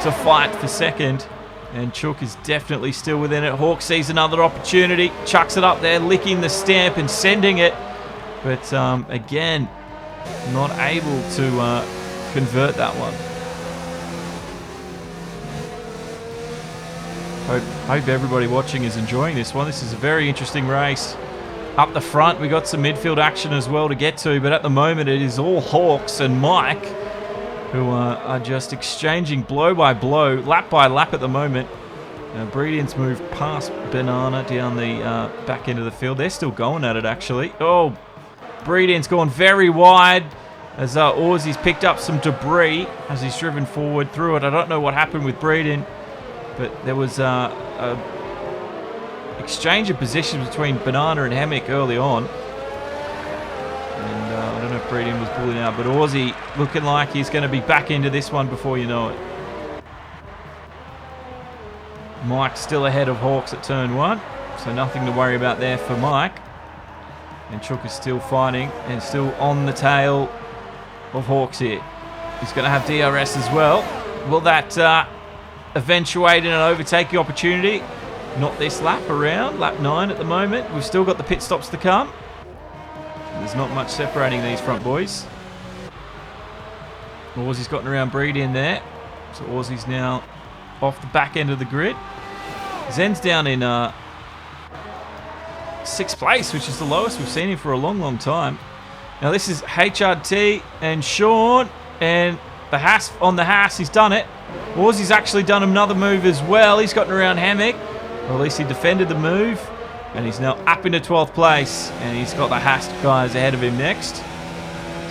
Speaker 1: to fight for second. And Chook is definitely still within it. Hawk sees another opportunity. Chucks it up there, licking the stamp and sending it. But again, not able to convert that one. Hope everybody watching is enjoying this one. This is a very interesting race. Up the front, we got some midfield action as well to get to, but at the moment it is all Hawks and Mike who are just exchanging blow by blow, lap by lap at the moment. Breedian's moved past Banana down the back end of the field. They're still going at it, actually. Oh, Breedian's gone very wide as Aussie's picked up some debris as he's driven forward through it. I don't know what happened with Breedian, but there was a exchange of positions between Banana and Hammock early on. And I don't know if Breedian was pulling out, but Aussie looking like he's going to be back into this one before you know it. Mike still ahead of Hawks at turn 1, so nothing to worry about there for Mike. And Chook is still fighting and still on the tail of Hawks here. He's going to have DRS as well. Will that eventuate in an overtaking opportunity? Not this lap around, lap 9 at the moment. We've still got the pit stops to come. There's not much separating these front boys. Aussie's gotten around Breedian there. So Aussie's now off the back end of the grid. Zen's down in 6th place, which is the lowest we've seen him for a long, long time. Now this is HRT and Sean, and the Haas on the Haas. He's done it. Aussie's actually done another move as well. He's gotten around Hammock, or at least he defended the move, and he's now up into 12th place, and he's got the Haas guys ahead of him next.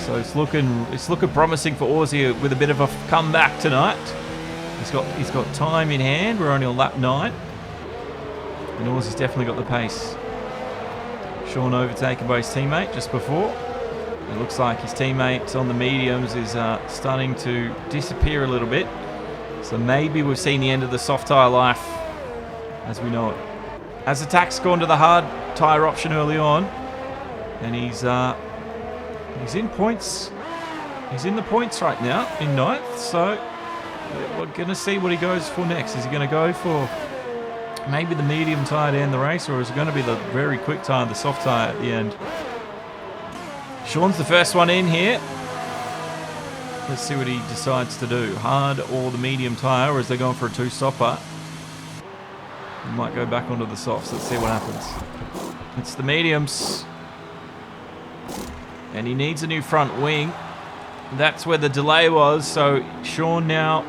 Speaker 1: So it's looking promising for Aussie with a bit of a comeback tonight. He's got time in hand. We're only on lap 9, and Aussie's definitely got the pace. Sean overtaken by his teammate just before. It looks like his teammate on the mediums is starting to disappear a little bit. So maybe we've seen the end of the soft tyre life as we know it. As Attack's gone to the hard tyre option early on, and he's in points. He's in the points right now, in 9th. So we're going to see what he goes for next. Is he going to go for maybe the medium tyre to end the race, or is it going to be the very quick tyre, the soft tyre at the end? Sean's the first one in here. Let's see what he decides to do. Hard or the medium tyre, or is they going for a 2-stopper? He might go back onto the softs. Let's see what happens. It's the mediums. And he needs a new front wing. That's where the delay was. So Sean now,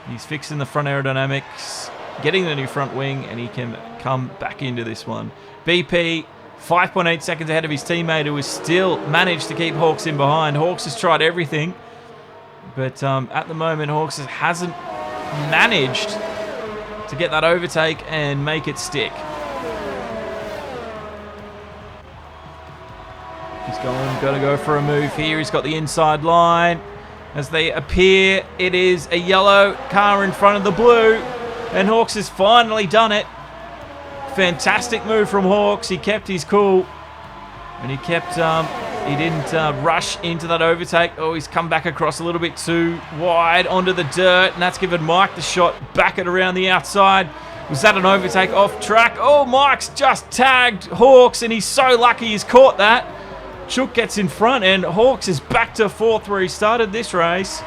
Speaker 1: he's fixing the front aerodynamics, getting the new front wing, and he can come back into this one. BP 5.8 seconds ahead of his teammate, who has still managed to keep Hawks in behind. Hawks has tried everything, but at the moment Hawks hasn't managed to get that overtake and make it stick. He's going to go for a move here. He's got the inside line. As they appear, it is a yellow car in front of the blue, and Hawks has finally done it. Fantastic move from Hawks. He kept his cool, and he didn't rush into that overtake. Oh, he's come back across a little bit too wide onto the dirt, and that's given Mike the shot back at around the outside. Was that an overtake off track? Oh, Mike's just tagged Hawks, and he's so lucky he's caught that. Chook gets in front, and Hawks is back to 4th where he started this race.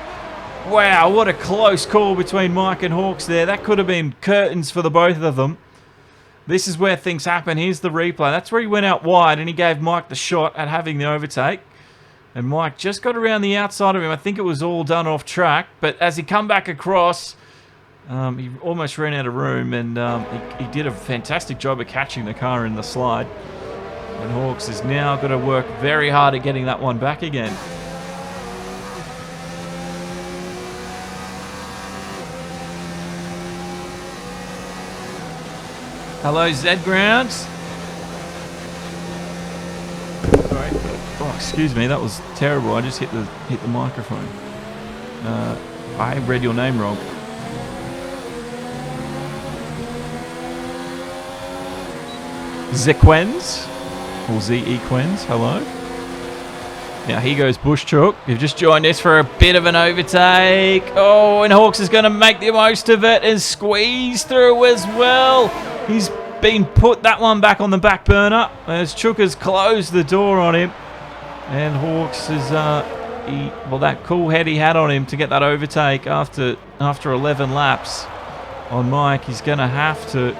Speaker 1: Wow, what a close call between Mike and Hawks there. That could have been curtains for the both of them. This is where things happen. Here's the replay. That's where he went out wide, and he gave Mike the shot at having the overtake. And Mike just got around the outside of him. I think it was all done off track. But as he come back across, he almost ran out of room. And he did a fantastic job of catching the car in the slide. And Hawks is now going to work very hard at getting that one back again. Hello, Z Grounds. Sorry. Oh, excuse me, that was terrible. I just hit the microphone. I read your name wrong. Zequens, or Z-E-Quens, hello. Now here goes Bush Chook. You've just joined us for a bit of an overtake. Oh, and Hawks is going to make the most of it and squeeze through as well. He's been put that one back on the back burner as Chook has closed the door on him. And Hawks is, well, that cool head he had on him to get that overtake after 11 laps on Mike. He's going to have to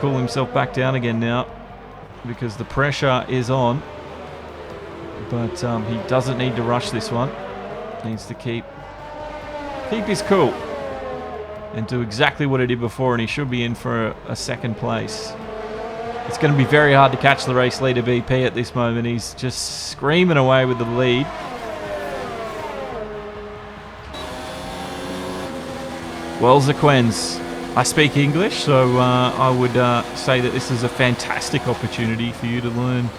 Speaker 1: cool himself back down again now because the pressure is on. But he doesn't need to rush this one. Needs to keep his cool and do exactly what he did before, and he should be in for a second place. It's going to be very hard to catch the race leader BP at this moment. He's just screaming away with the lead. Well, Zequens, I speak English, so I would say that this is a fantastic opportunity for you to learn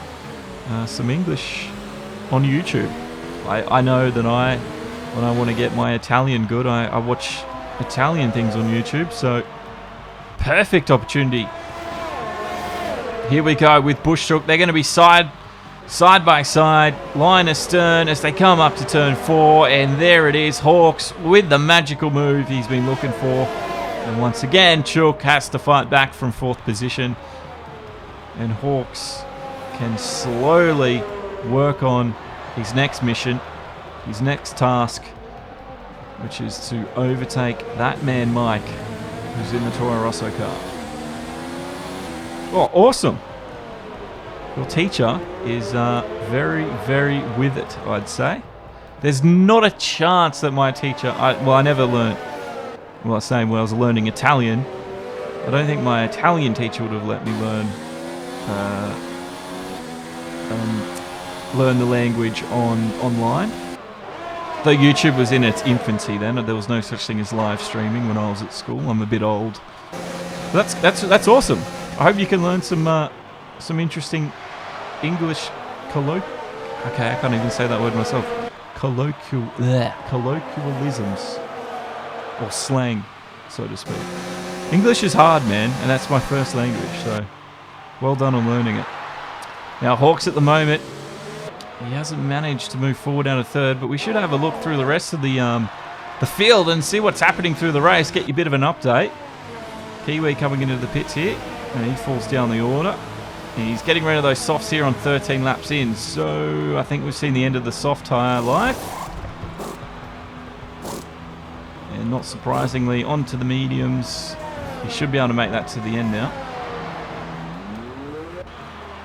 Speaker 1: some English on YouTube. I know that when I want to get my Italian good, I watch Italian things on YouTube, so perfect opportunity. Here we go with Bush Chook. They're going to be side by side, line astern as they come up to turn 4, and there it is, Hawks with the magical move he's been looking for. And once again, Chook has to fight back from 4th position, and Hawks can slowly work on his next mission, his next task, which is to overtake that man Mike, who's in the Toro Rosso car. Oh, awesome. Your teacher is very, very with it, I'd say. There's not a chance that my teacher... I never learned... Well, I was saying when I was learning Italian, I don't think my Italian teacher would have let me learn the language online. Though YouTube was in its infancy then, there was no such thing as live streaming when I was at school. I'm a bit old. That's awesome. I hope you can learn some interesting English Okay, I can't even say that word myself. Colloquialisms. Or slang, so to speak. English is hard, man, and that's my first language, so well done on learning it. Now, Hawks at the moment, he hasn't managed to move forward out of 3rd, but we should have a look through the rest of the field and see what's happening through the race, get you a bit of an update. Kiwi coming into the pits here, and he falls down the order. He's getting rid of those softs here on 13 laps in, so I think we've seen the end of the soft tyre life. And not surprisingly, onto the mediums. He should be able to make that to the end now.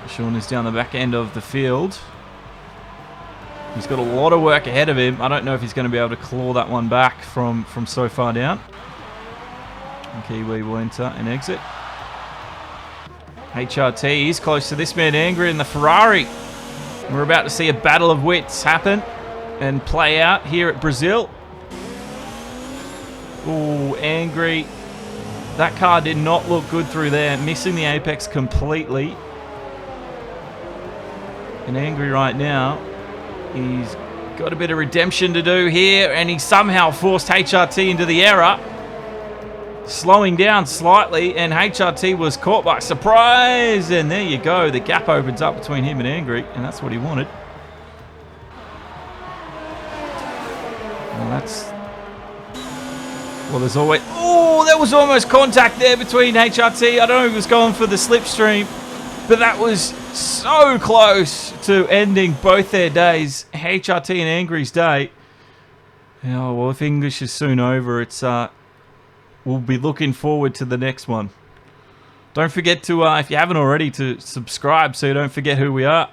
Speaker 1: Sean is down the back end of the field. He's got a lot of work ahead of him. I don't know if he's going to be able to claw that one back from so far down. And Kiwi will enter and exit. HRT is close to this man Angry in the Ferrari. We're about to see a battle of wits happen and play out here at Brazil. Ooh, Angry. That car did not look good through there, missing the apex completely. And Angry right now, he's got a bit of redemption to do here, and he somehow forced HRT into the error, slowing down slightly, and HRT was caught by surprise, and there you go. The gap opens up between him and Angry, and that's what he wanted. Well, Well, there's always... Oh, there was almost contact there between HRT. I don't know if it was going for the slipstream, but that was so close to ending both their days. HRT and Angry's day. Oh, well, if English is soon over, it's we'll be looking forward to the next one. Don't forget to, if you haven't already, to subscribe so you don't forget who we are,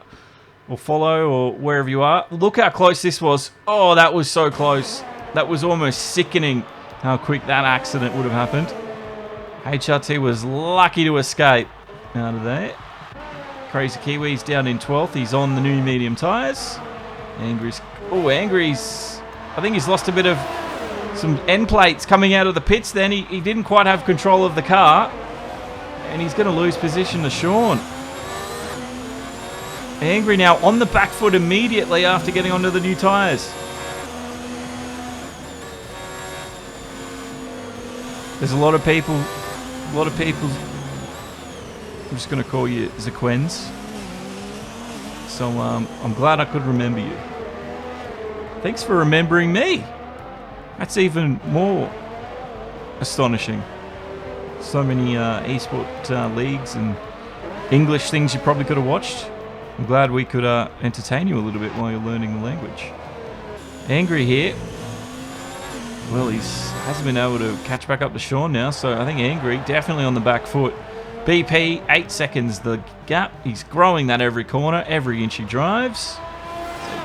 Speaker 1: or follow, or wherever you are. Look how close this was. Oh, that was so close. That was almost sickening how quick that accident would have happened. HRT was lucky to escape out of there. Crazy Kiwi's down in 12th. He's on the new medium tyres. Angry's... Oh, Angry's... I think he's lost a bit of some end plates coming out of the pits then. He didn't quite have control of the car. And he's going to lose position to Sean. Angry now on the back foot immediately after getting onto the new tyres. There's a lot of people, I'm just going to call you Zaquens. So I'm glad I could remember you. Thanks for remembering me. That's even more astonishing. So many eSport leagues and English things you probably could have watched. I'm glad we could entertain you a little bit while you're learning the language. Angry here. Well, he hasn't been able to catch back up to Sean now, so I think Angry definitely on the back foot. BP, 8 seconds the gap. He's growing that every corner, every inch he drives.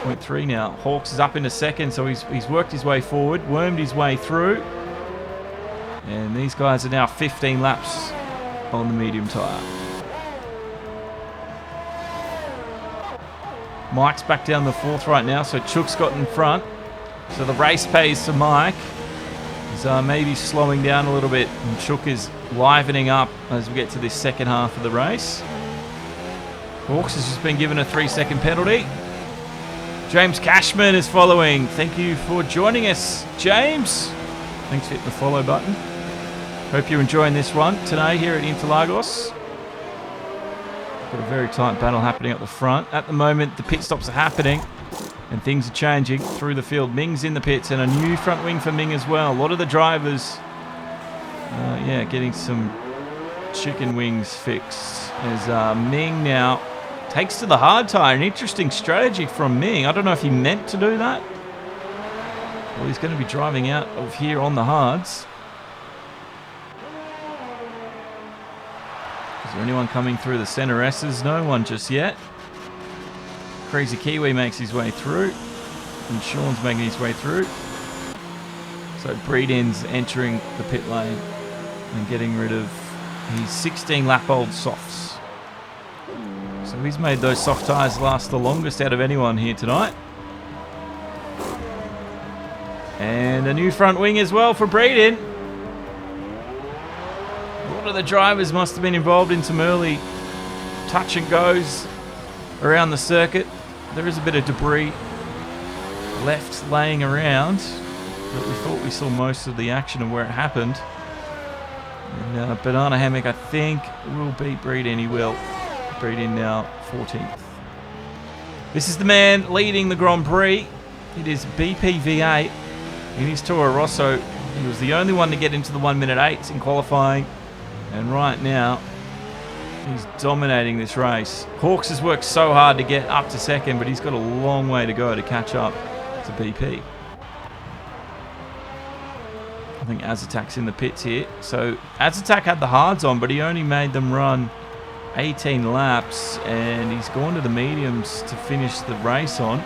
Speaker 1: 8.3 now. Hawks is up into second, so he's worked his way forward, wormed his way through. And these guys are now 15 laps on the medium tyre. Mike's back down the 4th right now, so Chook's got in front. So the race pays to Mike. He's maybe slowing down a little bit, and Chook is livening up as we get to this second half of the race. Hawks has just been given a 3-second penalty. James Cashman is following. Thank you for joining us, James. Thanks for hitting the follow button. Hope you're enjoying this one today here at Interlagos. Got a very tight battle happening at the front. At the moment, the pit stops are happening and things are changing through the field. Ming's in the pits and a new front wing for Ming as well. A lot of the drivers, getting some chicken wings fixed as Ming now takes to the hard tyre. An interesting strategy from Ming. I don't know if he meant to do that. Well, he's going to be driving out of here on the hards. Is there anyone coming through the centre S's? No one just yet. Crazy Kiwi makes his way through. And Sean's making his way through. So Breedin's entering the pit lane and getting rid of his 16-lap-old softs. So he's made those soft tyres last the longest out of anyone here tonight. And a new front wing as well for Breedin. A lot of the drivers must have been involved in some early touch and goes around the circuit. There is a bit of debris left laying around, but we thought we saw most of the action of where it happened. And Banana Hammock, I think, will beat Breedin. He will. Breedin now 14th. This is the man leading the Grand Prix. It is BPV8 in his Toro Rosso. He was the only one to get into the 1-minute 8s in qualifying. And right now, he's dominating this race. Hawks has worked so hard to get up to second, but he's got a long way to go to catch up to BP. I think Azatak's in the pits here. So Azatak had the hards on, but he only made them run 18 laps, and he's gone to the mediums to finish the race on.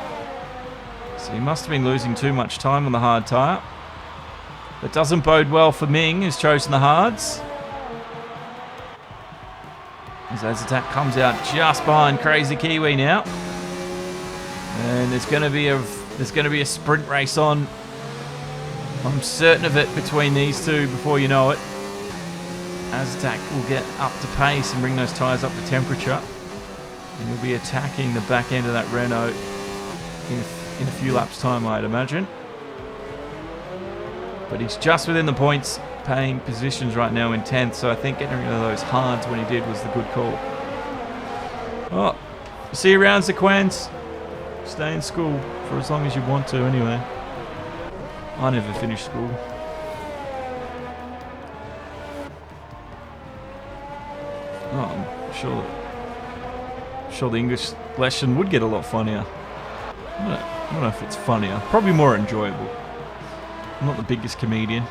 Speaker 1: So he must have been losing too much time on the hard tyre. That doesn't bode well for Ming, who's chosen the hards. As Azatak comes out just behind Crazy Kiwi now. And there's going to be a sprint race on. I'm certain of it between these two before you know it. Azatak will get up to pace and bring those tyres up to temperature. And he'll be attacking the back end of that Renault in a few laps' time, I'd imagine. But he's just within the points paying positions right now in 10th, so I think getting rid of those hards when he did was the good call. Oh, see you around, Sequence. Stay in school for as long as you want to anyway. I never finished school. Oh, I'm sure the English lesson would get a lot funnier. I don't know if it's funnier. Probably more enjoyable. I'm not the biggest comedian.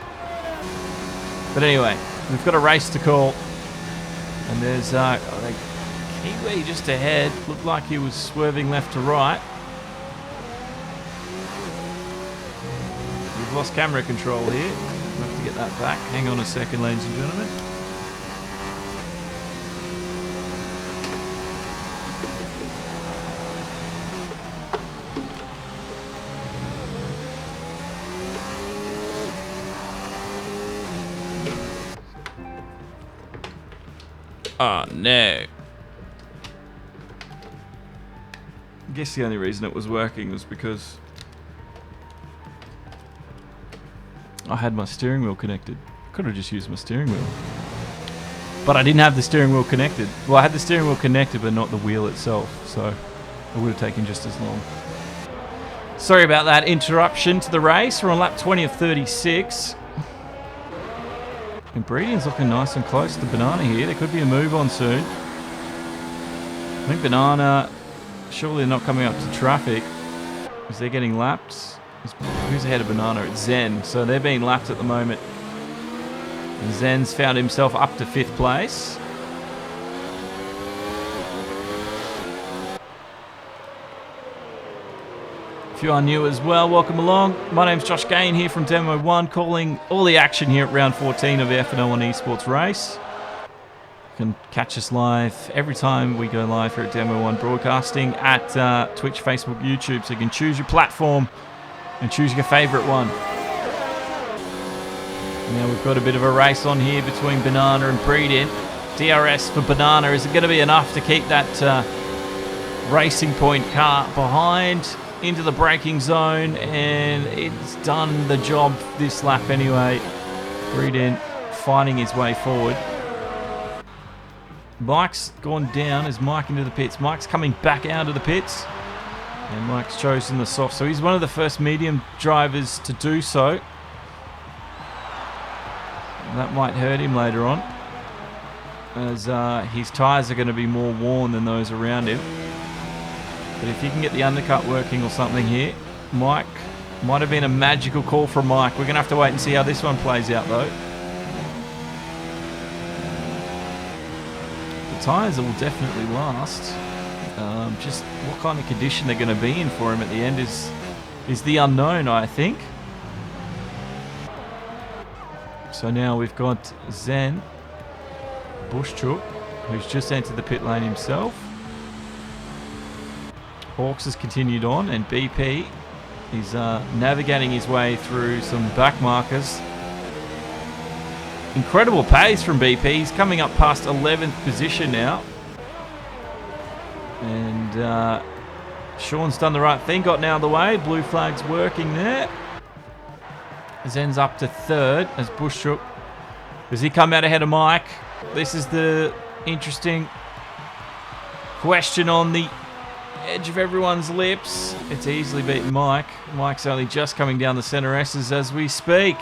Speaker 1: But anyway, we've got a race to call. And there's Kiwi just ahead. Looked like he was swerving left to right. We've lost camera control here. We'll have to get that back. Hang on a second, ladies and gentlemen. Oh, no. I guess the only reason it was working was because I had my steering wheel connected. Could have just used my steering wheel. But I didn't have the steering wheel connected. Well, I had the steering wheel connected, but not the wheel itself. So it would have taken just as long. Sorry about that interruption to the race. We're on lap 20 of 36. And Breedian's looking nice and close to Banana here. There could be a move on soon. I think Banana, surely they're not coming up to traffic because they're getting lapped. Who's ahead of Banana? It's Zen. So they're being lapped at the moment. And Zen's found himself up to 5th place. If you are new as well, welcome along. My name's Josh Gahan here from Demo 1, calling all the action here at round 14 of the FNL1 eSports race. You can catch us live every time we go live here at Demo 1 Broadcasting at Twitch, Facebook, YouTube. So you can choose your platform and choose your favourite one. Now we've got a bit of a race on here between Banana and Breedian. DRS for Banana. Is it going to be enough to keep that Racing Point car behind? Into the braking zone, and it's done the job this lap anyway. Breedian finding his way forward. Mike's gone down as Mike into the pits. Mike's coming back out of the pits, and Mike's chosen the soft, so he's one of the first medium drivers to do so. That might hurt him later on, as his tyres are going to be more worn than those around him. But if you can get the undercut working or something here, Mike, might have been a magical call from Mike. We're going to have to wait and see how this one plays out though. The tyres will definitely last. Just what kind of condition they're going to be in for him at the end is the unknown, I think. So now we've got Zen Bushchuk, who's just entered the pit lane himself. Hawks has continued on, and BP is navigating his way through some back markers. Incredible pace from BP. He's coming up past 11th position now. And Sean's done the right thing, gotten out of the way. Blue flag's working there. Zen's up to 3rd as Bushchuk. Does he come out ahead of Mike? This is the interesting question on the edge of everyone's lips. It's easily beaten Mike. Mike's only just coming down the center S's as we speak.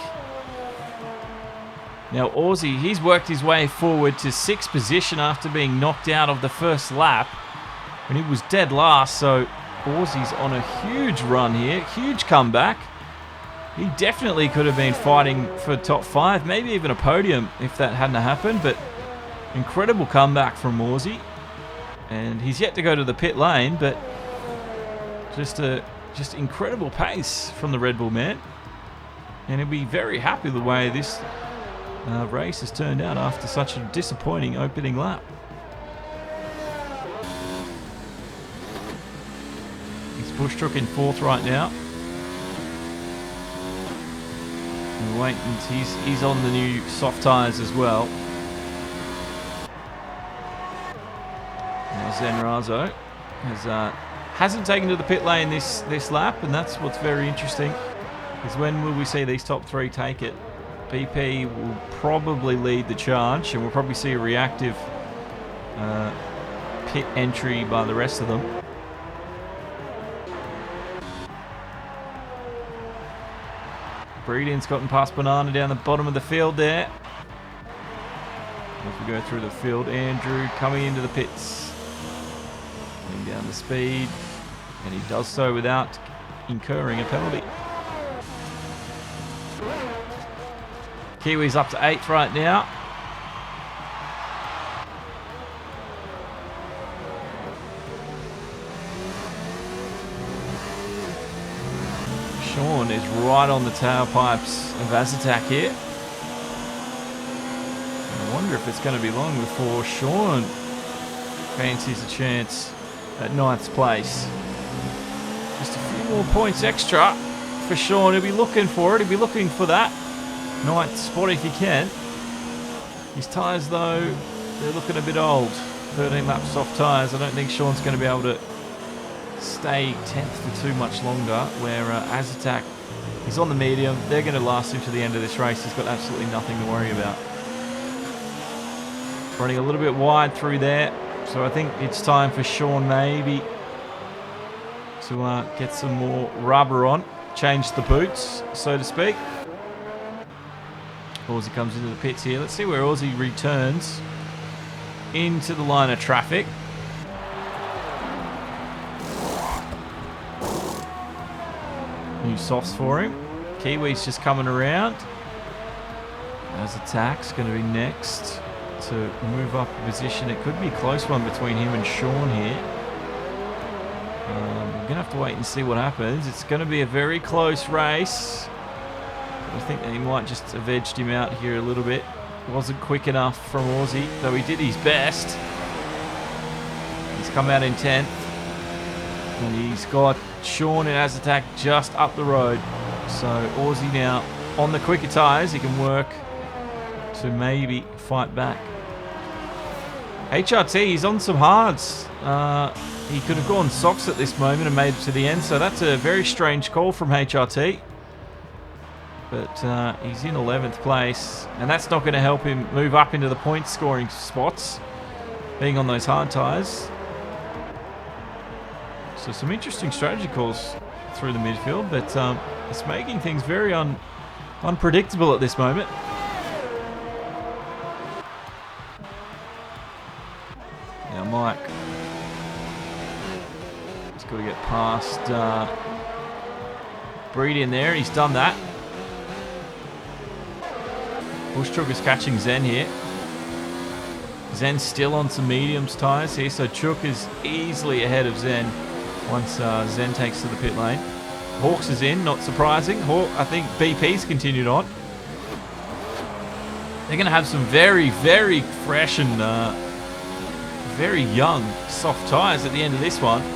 Speaker 1: Now Aussie, he's worked his way forward to 6th position after being knocked out of the first lap when he was dead last. So Aussie's on a huge run here, huge comeback. He definitely could have been fighting for top 5, maybe even a podium if that hadn't happened, but incredible comeback from Aussie. And he's yet to go to the pit lane, but just incredible pace from the Red Bull man. And he'll be very happy the way this race has turned out after such a disappointing opening lap. He's Bushchuk in 4th right now. And wait, he's on the new soft tyres as well. Zen Razo hasn't taken to the pit lane this lap, and that's what's very interesting, is when will we see these top 3 take it. BP will probably lead the charge, and we'll probably see a reactive pit entry by the rest of them. Breedian's gotten past Banana down the bottom of the field there. As we go through the field, Andrew coming into the pits. Getting down the speed. And he does so without incurring a penalty. Kiwi's up to 8th right now. Sean is right on the tailpipes of Azatak here. I wonder if it's going to be long before Sean fancies a chance at 9th place. Just a few more points extra for Sean. He'll be looking for it. He'll be looking for that 9th spot if he can. His tyres, though, they're looking a bit old. 13 lap soft tyres. I don't think Sean's going to be able to stay 10th for too much longer, where Azatak is on the medium. They're going to last him to the end of this race. He's got absolutely nothing to worry about. Running a little bit wide through there, so I think it's time for Sean maybe to get some more rubber on, change the boots, so to speak. Aussie comes into the pits here. Let's see where Aussie returns into the line of traffic. New softs for him. Kiwi's just coming around. Azatak's going to be next to move up a position. It could be a close one between him and Sean here. We're going to have to wait and see what happens. It's going to be a very close race. I think that he might just have edged him out here a little bit. Wasn't quick enough from Aussie, though he did his best. He's come out in 10th. And he's got Sean and Azatak just up the road. So Aussie now on the quicker tyres. He can work to maybe fight back. HRT, he's on some hards. He could have gone socks at this moment and made it to the end. So that's a very strange call from HRT. But he's in 11th place. And that's not going to help him move up into the point scoring spots, being on those hard tyres. So some interesting strategy calls through the midfield, but it's making things very unpredictable at this moment. Now Mike, he's got to get past Breed in there. He's done that. Bushchook is catching Zen here. Zen's still on some mediums tyres here, so Chook is easily ahead of Zen once Zen takes to the pit lane. Hawks is in, not surprising. I think BP's continued on. They're going to have some very, very fresh and very young soft tyres at the end of this one. So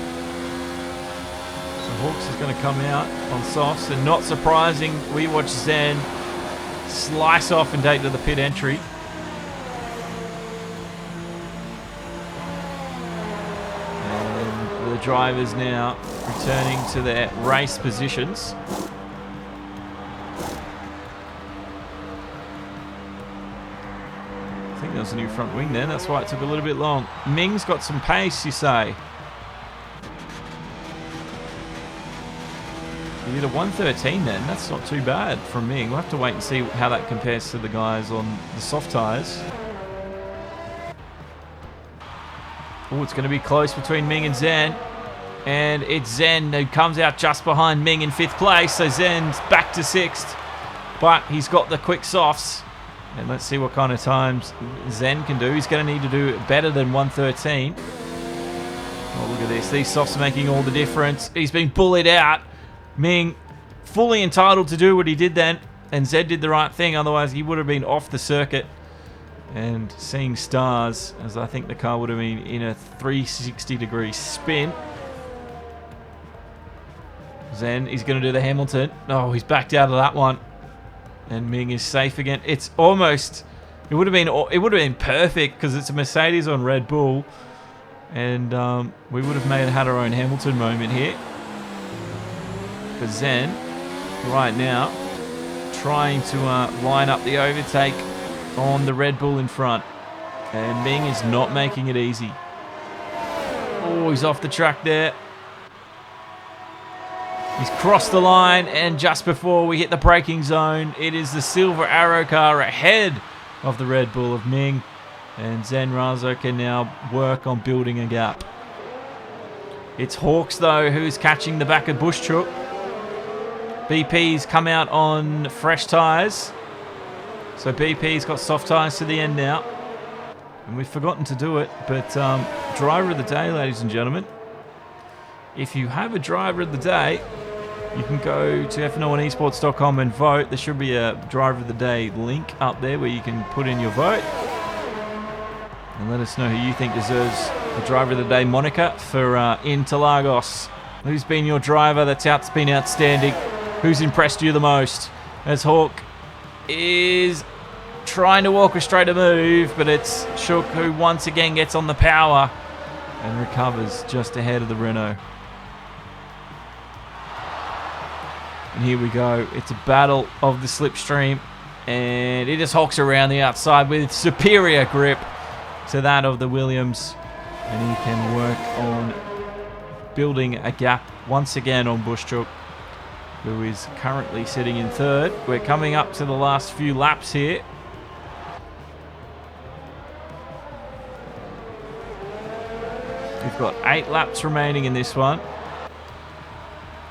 Speaker 1: Hawks is going to come out on softs, and not surprising, we watch Zen slice off and take to the pit entry. And the drivers now returning to their race positions. I think there was a new front wing then, that's why it took a little bit long. Ming's got some pace, you say. He did a 113 then, that's not too bad from Ming. We'll have to wait and see how that compares to the guys on the soft tyres. Oh, it's going to be close between Ming and Zen. And it's Zen who comes out just behind Ming in 5th place. So Zen's back to 6th. But he's got the quick softs. And let's see what kind of times Zen can do. He's going to need to do better than 113. Oh, look at this. These softs are making all the difference. He's been bullied out. Ming fully entitled to do what he did then. And Zed did the right thing. Otherwise, he would have been off the circuit and seeing stars, as I think the car would have been in a 360-degree spin. Zen, he's going to do the Hamilton. Oh, he's backed out of that one. And Ming is safe again. It's almost... It would have been perfect because it's a Mercedes on Red Bull. And we would have had our own Hamilton moment here. But Zen, right now, trying to line up the overtake on the Red Bull in front. And Ming is not making it easy. Oh, he's off the track there. He's crossed the line, and just before we hit the braking zone, it is the Silver Arrow car ahead of the Red Bull of Ming. And Zen Razo can now work on building a gap. It's Hawks, though, who's catching the back of Bushchook. BP's come out on fresh tyres. So BP's got soft tyres to the end now. And we've forgotten to do it, but driver of the day, ladies and gentlemen. If you have a driver of the day, you can go to FNL1eSports.com and vote. There should be a driver of the day link up there where you can put in your vote. And let us know who you think deserves the driver of the day moniker for Interlagos. Who's been your driver that's been outstanding? Who's impressed you the most? As Hawk is trying to orchestrate a move, but it's Shook who once again gets on the power and recovers just ahead of the Renault. And here we go. It's a battle of the slipstream, and it just Hawks around the outside with superior grip to that of the Williams, and he can work on building a gap once again on Bushchook, who is currently sitting in third. We're coming up to the last few laps here. We've got 8 laps remaining in this one.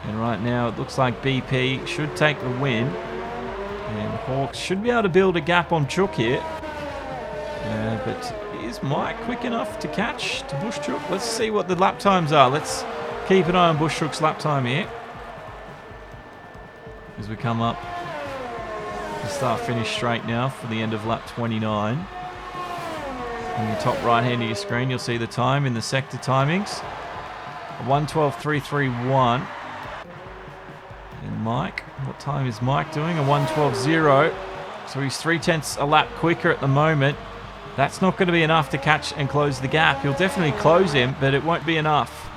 Speaker 1: And right now it looks like BP should take the win. And Hawks should be able to build a gap on Chook here. But is Mike quick enough to catch to Bushchook? Let's see what the lap times are. Let's keep an eye on Bushchook's lap time here. As we come up to start finish straight now for the end of lap 29. On the top right hand of your screen, you'll see the time in the sector timings. 1:12.331. And Mike, what time is Mike doing? A 1:12.0. So he's 0.3 a lap quicker at the moment. That's not going to be enough to catch and close the gap. He'll definitely close him, but it won't be enough.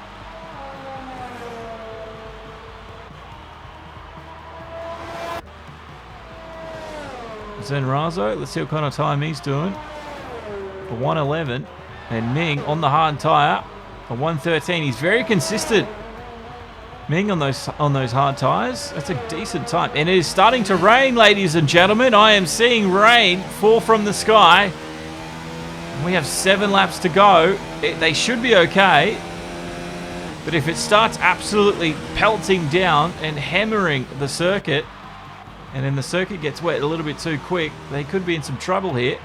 Speaker 1: Zen Razo, let's see what kind of time he's doing. A 1:11. And Ming on the hard tyre, a 1:13. He's very consistent. Ming on those hard tyres. That's a decent time. And it is starting to rain, ladies and gentlemen. I am seeing rain fall from the sky. We have 7 laps to go. They should be okay. But if it starts absolutely pelting down and hammering the circuit, and then the circuit gets wet a little bit too quick, they could be in some trouble here.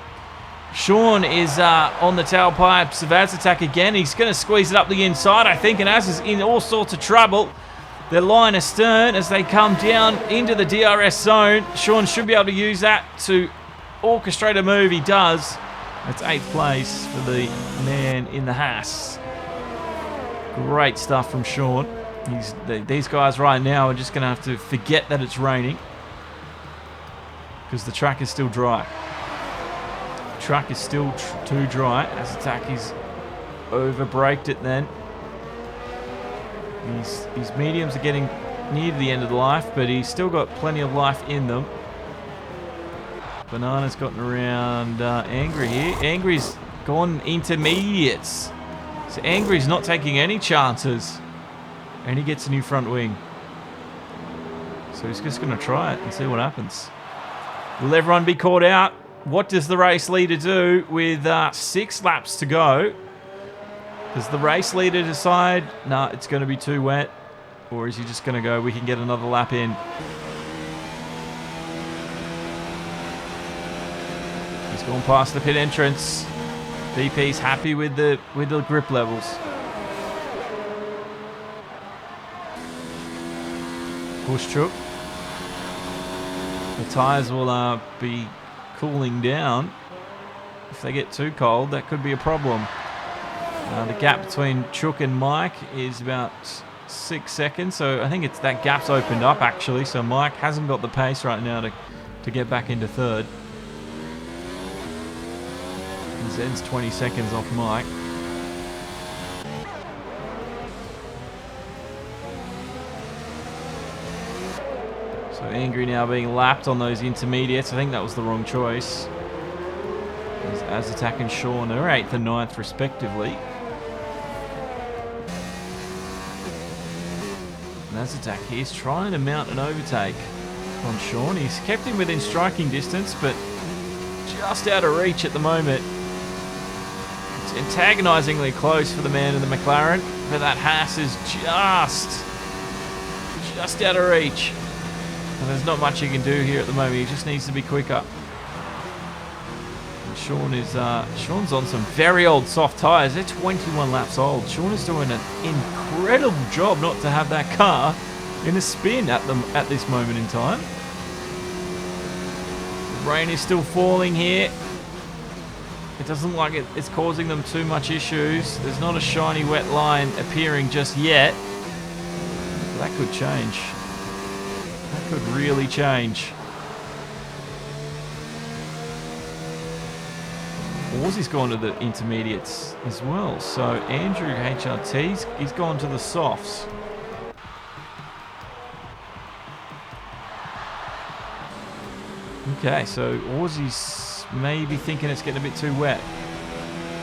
Speaker 1: Sean is on the tailpipes of Attack again. He's going to squeeze it up the inside, I think, and Az is in all sorts of trouble. They're line astern as they come down into the DRS zone. Sean should be able to use that to orchestrate a move. He does. That's 8th place for the man in the Haas. Great stuff from Sean. These guys right now are just going to have to forget that it's raining because the track is still dry. The track is still too dry. As Attack is over-braked it then. His mediums are getting near to the end of the life, but he's still got plenty of life in them. Banana's gotten around Angry here. Angry's gone intermediates. So Angry's not taking any chances. And he gets a new front wing. So he's just going to try it and see what happens. Will everyone be caught out? What does the race leader do with 6 laps to go? Does the race leader decide, nah, it's going to be too wet? Or is he just going to go, we can get another lap in? He's gone past the pit entrance. BP's happy with the grip levels. Bushchook. The tyres will be cooling down. If they get too cold, that could be a problem. The gap between Chook and Mike is about 6 seconds, so I think it's that gap's opened up actually. So Mike hasn't got the pace right now to get back into third. And Zen's 20 seconds off Mike. So Angry now being lapped on those intermediates. I think that was the wrong choice. As Attack and Sean are 8th and 9th respectively. And as Attack, he's trying to mount an overtake on Sean. He's kept him within striking distance, but just out of reach at the moment. antagonisingly close for the man in the McLaren, but that Haas is just out of reach. And there's not much he can do here at the moment. He just needs to be quicker. And Sean's on some very old soft tyres. They're 21 laps old. Sean is doing an incredible job not to have that car in a spin at this moment in time. The rain is still falling here. It doesn't look like it's causing them too much issues. There's not a shiny wet line appearing just yet. But that could change. That could really change. Aussie's gone to the intermediates as well. So Andrew HRT's he's gone to the softs. Okay, so Aussie's maybe thinking it's getting a bit too wet.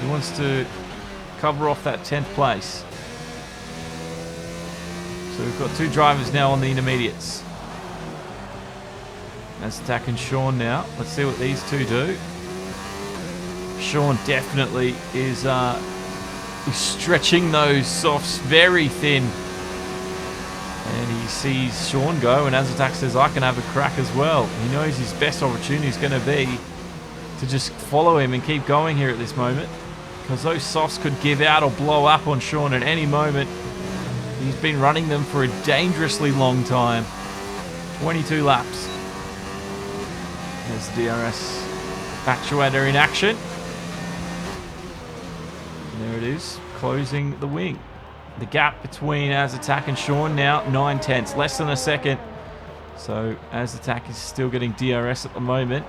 Speaker 1: He wants to cover off that 10th place. So we've got two drivers now on the intermediates. That's Tack and Sean now. Let's see what these two do. Sean definitely is stretching those softs very thin. And he sees Sean go, and Azatak says, I can have a crack as well. He knows his best opportunity is going to be to just follow him and keep going here at this moment, because those softs could give out or blow up on Sean at any moment. He's been running them for a dangerously long time. 22 laps. There's the DRS actuator in action. And there it is, closing the wing. The gap between Azatak and Sean now 9/10, less than a second. So Azatak is still getting DRS at the moment.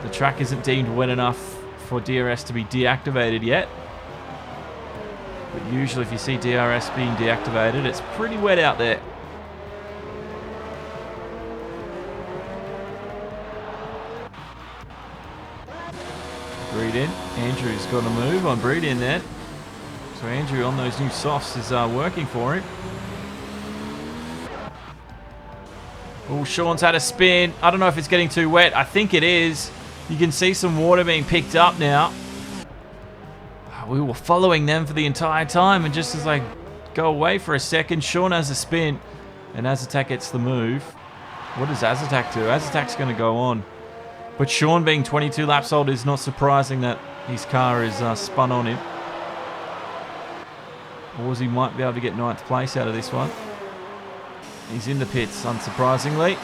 Speaker 1: The track isn't deemed wet enough for DRS to be deactivated yet. But usually if you see DRS being deactivated, it's pretty wet out there. Breeden. Andrew's got a move on Breeden then. So Andrew on those new softs is working for him. Oh, Sean's had a spin. I don't know if it's getting too wet. I think it is. You can see some water being picked up now. We were following them for the entire time, and just as I go away for a second, Sean has a spin, and Azatak gets the move. What does Azatak do? Azatak's going to go on. But Sean, being 22 laps old, is not surprising that his car is spun on him. Aussie might be able to get 9th place out of this one. He's in the pits, unsurprisingly.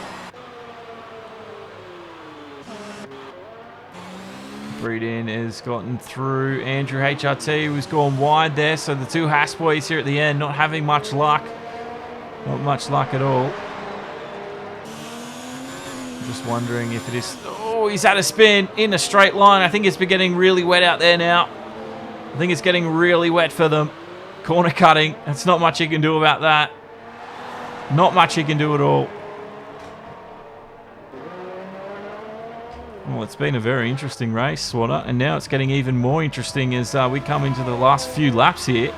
Speaker 1: Breeden has gotten through Andrew HRT, who's gone wide there. So the two Haas boys here at the end not having much luck. Not much luck at all. I'm just wondering if it is... Oh, he's had a spin in a straight line. I think it's been getting really wet out there now. I think it's getting really wet for them. Corner cutting. There's not much he can do about that. Not much he can do at all. Well, it's been a very interesting race, Swatter, and now it's getting even more interesting as we come into the last few laps here.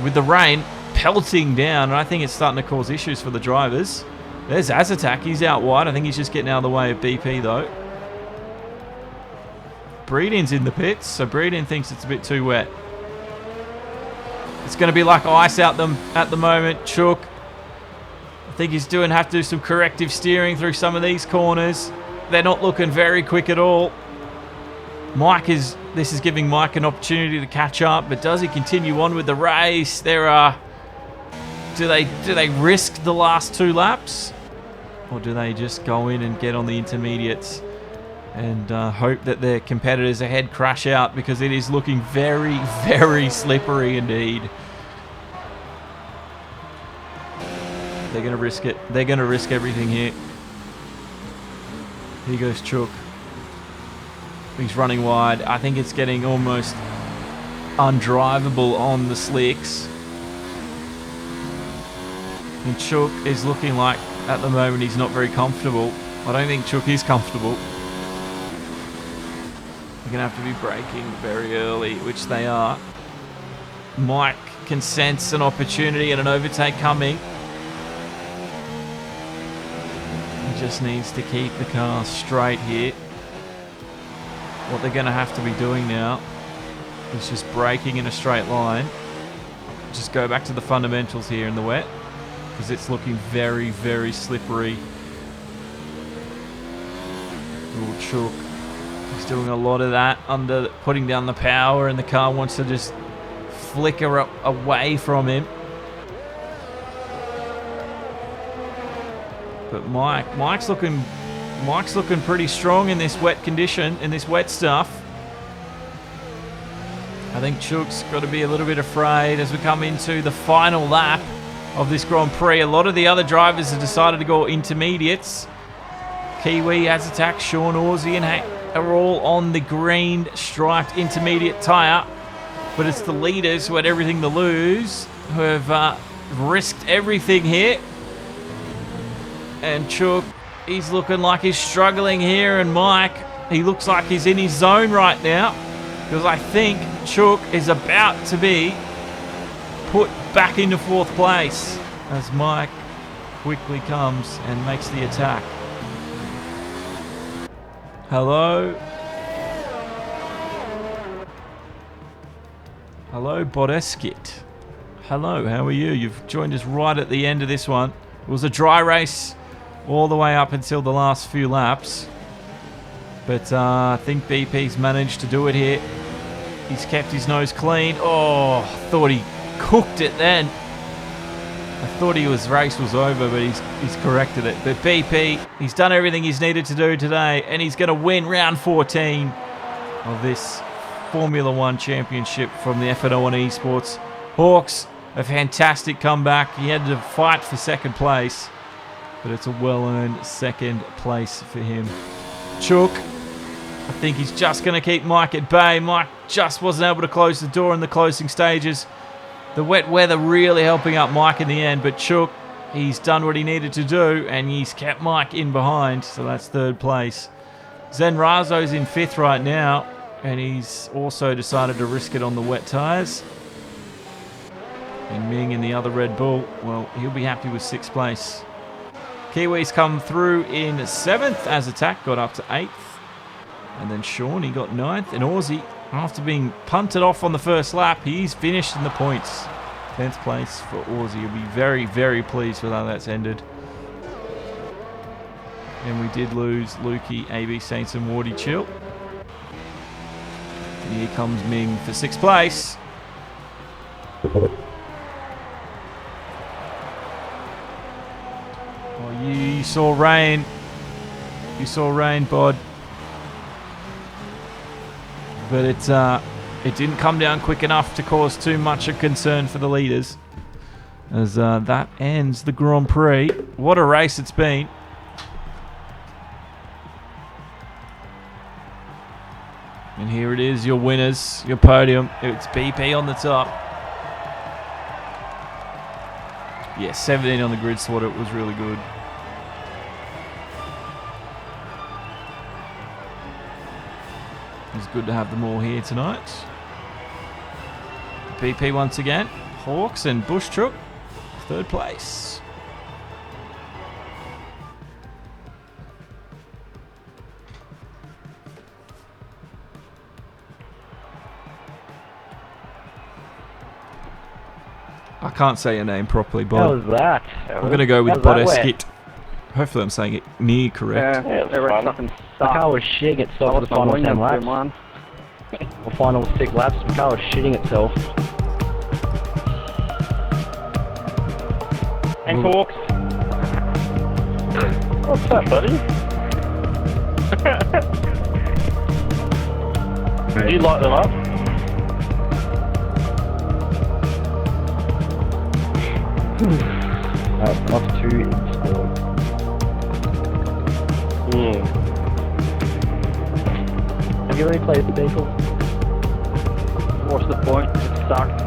Speaker 1: With the rain pelting down, and I think it's starting to cause issues for the drivers. There's Azatak, he's out wide. I think he's just getting out of the way of BP though. Breeden's in the pits, so Breeden thinks it's a bit too wet. It's going to be like ice out them at the moment. Chook, I think he's have to do some corrective steering through some of these corners. They're not looking very quick at all. This is giving Mike an opportunity to catch up, but does he continue on with the race? Do they risk the last 2 laps? Or do they just go in and get on the intermediates and hope that their competitors ahead crash out, because it is looking very, very slippery indeed. They're going to risk it. They're going to risk everything here. Here goes Chook. He's running wide. I think it's getting almost undrivable on the slicks. And Chook is looking like, at the moment, he's not very comfortable. I don't think Chook is comfortable. They're going to have to be braking very early, which they are. Mike can sense an opportunity and an overtake coming. He just needs to keep the car straight here. what they're going to have to be doing now is just braking in a straight line. Just go back to the fundamentals here in the wet, because it's looking very, very slippery. Little Chook. He's doing a lot of that under putting down the power, and the car wants to just flicker up away from him. But Mike's looking pretty strong in this wet condition, in this wet stuff. I think Chook's got to be a little bit afraid as we come into the final lap of this Grand Prix. A lot of the other drivers have decided to go intermediates. Kiwi has attacked. Sean, Aussie and Hank are all on the green striped intermediate tyre. But it's the leaders who had everything to lose, who have risked everything here. And Chook, he's looking like he's struggling here. And Mike, he looks like he's in his zone right now, because I think Chook is about to be put back into 4th place as Mike quickly comes and makes the attack. Hello. Hello, Bodeskit. Hello, how are you? You've joined us right at the end of this one. It was a dry race all the way up until the last few laps. But I think BP's managed to do it here. He's kept his nose clean. Oh, thought he cooked it then. I thought his race was over, but he's corrected it. But BP, he's done everything he's needed to do today, and he's going to win round 14 of this Formula 1 championship from the FNL1 eSports. Hawks, a fantastic comeback. He had to fight for 2nd place, but it's a well-earned 2nd place for him. Chook, I think he's just going to keep Mike at bay. Mike just wasn't able to close the door in the closing stages. The wet weather really helping up Mike in the end, but Chook, he's done what he needed to do, and he's kept Mike in behind, so that's 3rd place. Zen Razo's in 5th right now, and he's also decided to risk it on the wet tyres. And Ming in the other Red Bull, well, he'll be happy with 6th place. Kiwi's come through in 7th as attack, got up to 8th. And then Sean, he got 9th. And Aussie, after being punted off on the first lap, he's finished in the points. 10th place for Aussie. He'll be very, very pleased with how that's ended. And we did lose Lukey, AB Saints and Wardy Chill. And here comes Ming for 6th place. Oh, you saw rain. You saw rain, Bod. But it didn't come down quick enough to cause too much of concern for the leaders. As that ends the Grand Prix. What a race it's been. And here it is, your winners, your podium. It's BP on the top. Yeah, 17 on the grid slot. It was really good. It's good to have them all here tonight. BP once again. Hawks and Bush Chook, 3rd place. I can't say your name properly, Bob.
Speaker 2: How was that?
Speaker 1: I'm going to go with Bodeskit. Hopefully I'm saying it near correct.
Speaker 2: Yeah, the car was shitting itself for the final 10 laps. The final 6 laps, the car was shitting itself. And Hawks. What's that, buddy? Did you light them up? Off 2 eSports. Have you already played the vehicle? What's the point? It sucked.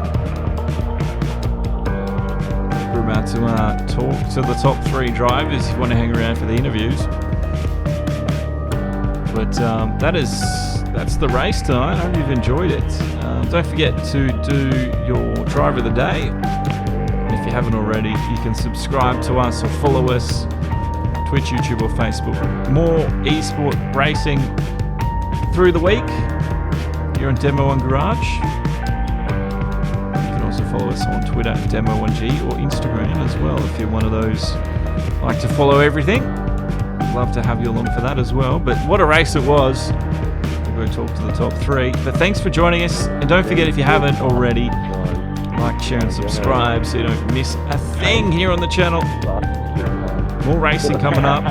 Speaker 1: We're about to talk to the top 3 drivers if you want to hang around for the interviews. But that's the race tonight. I hope you've enjoyed it. Don't forget to do your driver of the day. If you haven't already, you can subscribe to us or follow us, Twitch, YouTube or Facebook. More eSport racing through the week here on Demo One Garage. You can also follow us on Twitter at Demo1G or Instagram as well if you're one of those like to follow everything. Love to have you along for that as well. But what a race it was. We'll go talk to the top 3. But thanks for joining us. And don't forget, if you haven't already, like, share and subscribe so you don't miss a thing here on the channel. More racing coming up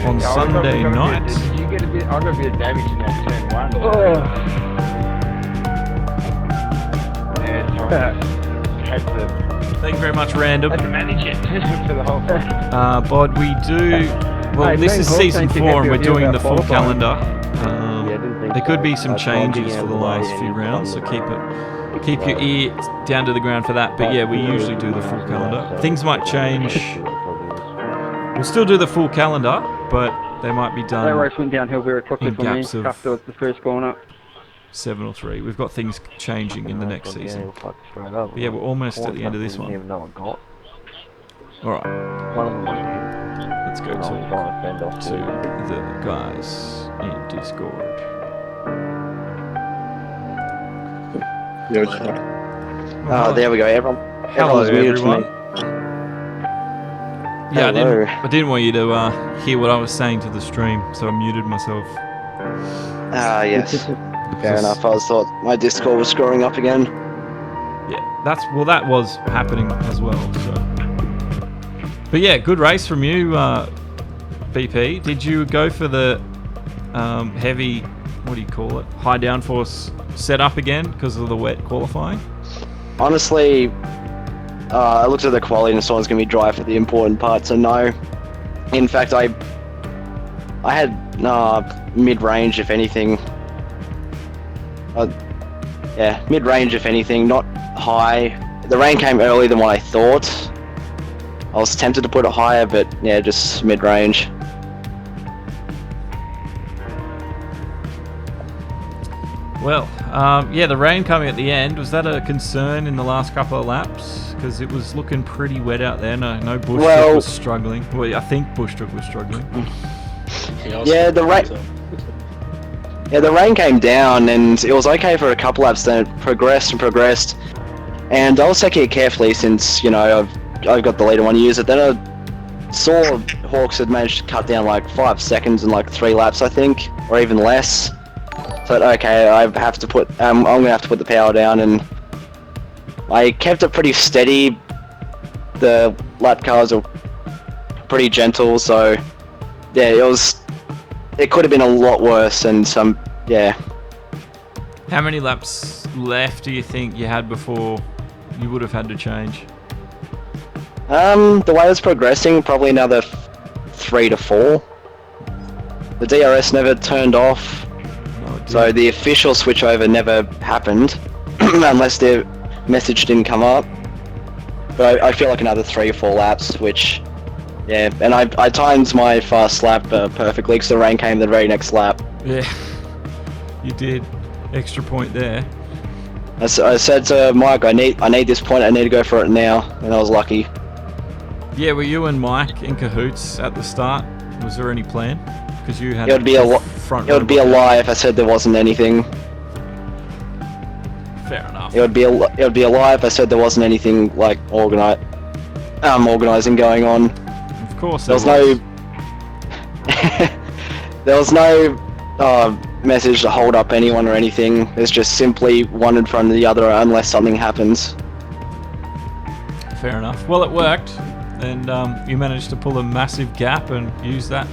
Speaker 1: on Sunday night.
Speaker 3: Did you get a bit? I got a bit of damage in that turn 1. Yeah, sorry.
Speaker 1: Thank you very much, Random.
Speaker 3: Had to manage it for the whole thing.
Speaker 1: Bod, we do... Well, this is season 4 and we're doing the full calendar. There could be some changes for the last few rounds, so keep your ear down to the ground for that. But yeah, we usually do the full calendar. Things might change. We'll still do the full calendar, but they might be done.
Speaker 2: That race went downhill very quickly
Speaker 1: in
Speaker 2: for me
Speaker 1: gaps of
Speaker 2: after the first corner.
Speaker 1: 7 or 3. We've got things changing in the next season. But yeah, we're almost at the end of this one. Alright. Let's go talk to the guys in Discord.
Speaker 4: Oh, there we go.
Speaker 1: Hello,
Speaker 4: Everyone's muted for
Speaker 1: everyone.
Speaker 4: me.
Speaker 1: Yeah,
Speaker 4: Hello.
Speaker 1: I didn't want you to hear what I was saying to the stream, so I muted myself.
Speaker 4: Ah, yes. Fair enough. I thought my Discord was screwing up again.
Speaker 1: Yeah, that was happening as well. So, but yeah, good race from you, BP. Did you go for the heavy? What do you call it? High downforce setup again because of the wet qualifying?
Speaker 4: Honestly, I looked at the quality and saw it's going to be dry for the important parts, so no. In fact, I had mid-range, if anything. Yeah, mid-range, if anything, not high. The rain came earlier than what I thought. I was tempted to put it higher, but yeah, just mid-range.
Speaker 1: Well, yeah, the rain coming at the end, was that a concern in the last couple of laps? Because it was looking pretty wet out there. No Bushrook was struggling. Well, I think Bushrook was struggling.
Speaker 4: Yeah, the rain came down and it was okay for a couple laps, then it progressed. And I was taking it carefully since, you know, I've got the lead and want to use it. Then I saw Hawks had managed to cut down like 5 seconds in like 3 laps, I think, or even less. So okay, I'm gonna have to put the power down, and I kept it pretty steady. The lap cars are pretty gentle, so yeah, it could have been a lot worse, and yeah.
Speaker 1: How many laps left do you think you had before you would have had to change?
Speaker 4: The way it was progressing, probably another 3 to 4. The DRS never turned off. So the official switchover never happened, unless the message didn't come up. But I feel like another 3 or 4 laps, which, yeah, and I timed my fast lap perfectly because the rain came the very next lap.
Speaker 1: Yeah, you did. Extra point there.
Speaker 4: I said to Mike, I need this point, I need to go for it now, and I was lucky.
Speaker 1: Yeah, were you and Mike in cahoots at the start? Was there any plan? Because you had
Speaker 4: It would be a lie if I said there wasn't anything.
Speaker 1: Fair enough.
Speaker 4: It would be a lie if I said there wasn't anything like organizing going on.
Speaker 1: Of course
Speaker 4: There was no message to hold up anyone or anything. It's just simply one in front of the other unless something happens.
Speaker 1: Fair enough. Well, it worked, and you managed to pull a massive gap and use that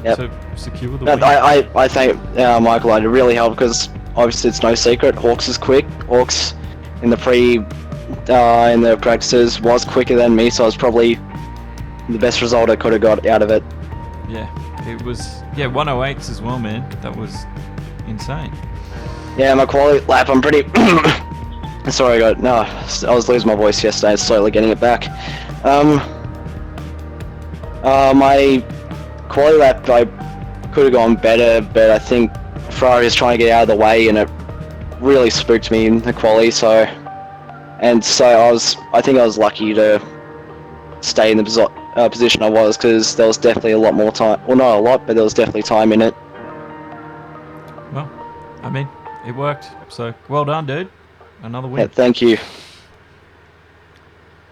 Speaker 1: to secure the win.
Speaker 4: I thank Michael. It really helped because obviously it's no secret. Hawks is quick. Hawks in the in the practices was quicker than me, so it was probably the best result I could have got out of it.
Speaker 1: Yeah, it was. Yeah, 108s as well, man. That was insane.
Speaker 4: Yeah, my quality lap. I'm pretty. Sorry, I was losing my voice yesterday. Slowly getting it back. My quality lap, I could have gone better, but I think Ferrari was trying to get out of the way, and it really spooked me in the quali. So I think I was lucky to stay in the position I was, because there was definitely a lot more time. Well, not a lot, but there was definitely time in it.
Speaker 1: I mean, it worked. So well done, dude. Another
Speaker 4: Yeah,
Speaker 1: win.
Speaker 4: thank you.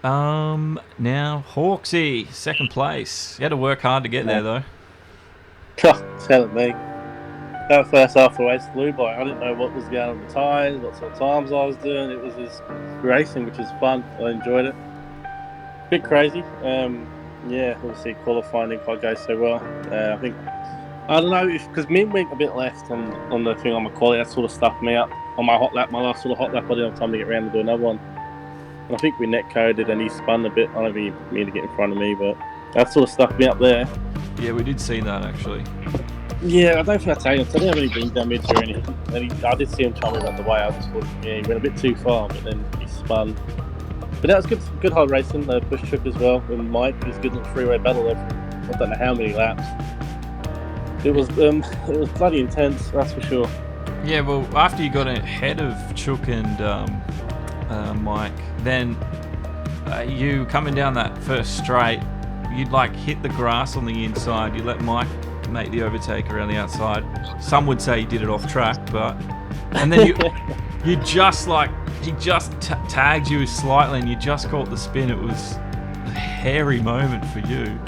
Speaker 1: Now Hawksy, second place. You had to work hard to get there, though.
Speaker 5: Telling me. That first half the race flew by. I didn't know what was going on with the tyres, what sort of times I was doing. It was just racing, which was fun. I enjoyed it. Bit crazy. Yeah, obviously qualifying didn't quite go so well. I think, I don't know, because me went a bit left on the thing on my quality, that sort of stuffed me up. On my hot lap, my last sort of hot lap, I didn't have time to get around to do another one. And I think we net coded and he spun a bit. I don't think he mean to get in front of me, but that sort of stuffed me up there.
Speaker 1: Yeah, we did see that actually.
Speaker 5: Yeah, I don't think I tagged him. I didn't have any ring damage or anything. And I did see him trying me about the way. I just thought, yeah, he went a bit too far, but then he spun. But that was good hard racing. Push trip as well. And Mike, it was a good little three-way battle there for I don't know how many laps. It was bloody intense, that's for sure.
Speaker 1: Yeah, well, after you got ahead of Chook and Mike, then you coming down that first straight, you'd like hit the grass on the inside. You let Mike make the overtake around the outside. Some would say he did it off track, but and then you just like he just tagged you slightly, and you just caught the spin. It was a hairy moment for you.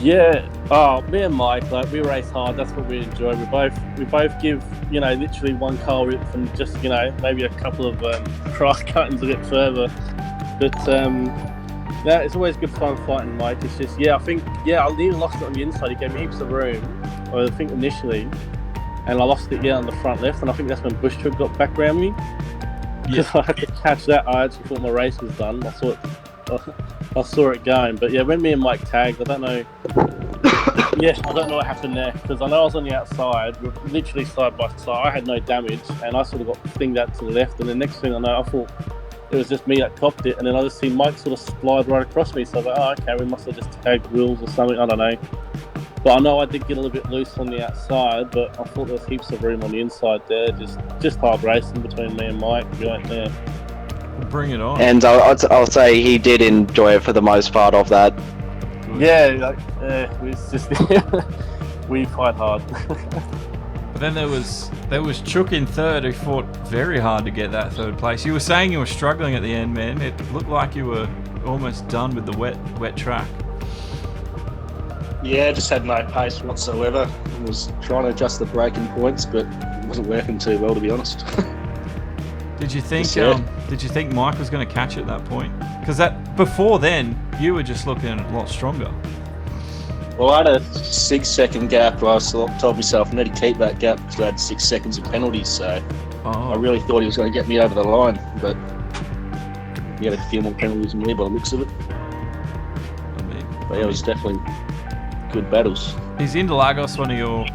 Speaker 5: Yeah. Oh, me and Mike, like we race hard. That's what we enjoy. We both give, you know, literally one car width and just, you know, maybe a couple of cross cuttings a bit further. But yeah, it's always good fun fighting Mike. It's just, yeah, I think, yeah, I even lost it on the inside. He gave me heaps of room, I think initially, and I lost it, yeah, on the front left. And I think that's when Bush Truck got back around me. Because I had to catch that. I actually thought my race was done. I saw it going. But yeah, when me and Mike tagged, I don't know. Yeah, I don't know what happened there, because I know I was on the outside, we're literally side by side. I had no damage, and I sort of got flinged out to the left, and the next thing I know, I thought it was just me that copped it, and then I just see Mike sort of slide right across me, so I was like, oh, okay, we must have just tagged wheels or something, I don't know. But I know I did get a little bit loose on the outside, but I thought there was heaps of room on the inside there, just hard racing between me and Mike, right there.
Speaker 1: Bring it on.
Speaker 4: And I'll say he did enjoy it for the most part of that.
Speaker 5: Yeah, like, it was just we fight hard.
Speaker 1: But then there was Chook in third, who fought very hard to get that third place. You were saying you were struggling at the end, man. It looked like you were almost done with the wet track.
Speaker 6: Yeah, just had no pace whatsoever. I was trying to adjust the braking points, but it wasn't working too well, to be honest.
Speaker 1: Did you think Mike was going to catch it at that point? Because before then, you were just looking a lot stronger.
Speaker 6: Well, I had a 6-second gap. I told myself I need to keep that gap because I had 6 seconds of penalties. So I really thought he was going to get me over the line, but he had a few more penalties than me by the looks of it. But yeah, it was definitely good battles.
Speaker 1: Is Interlagos one of your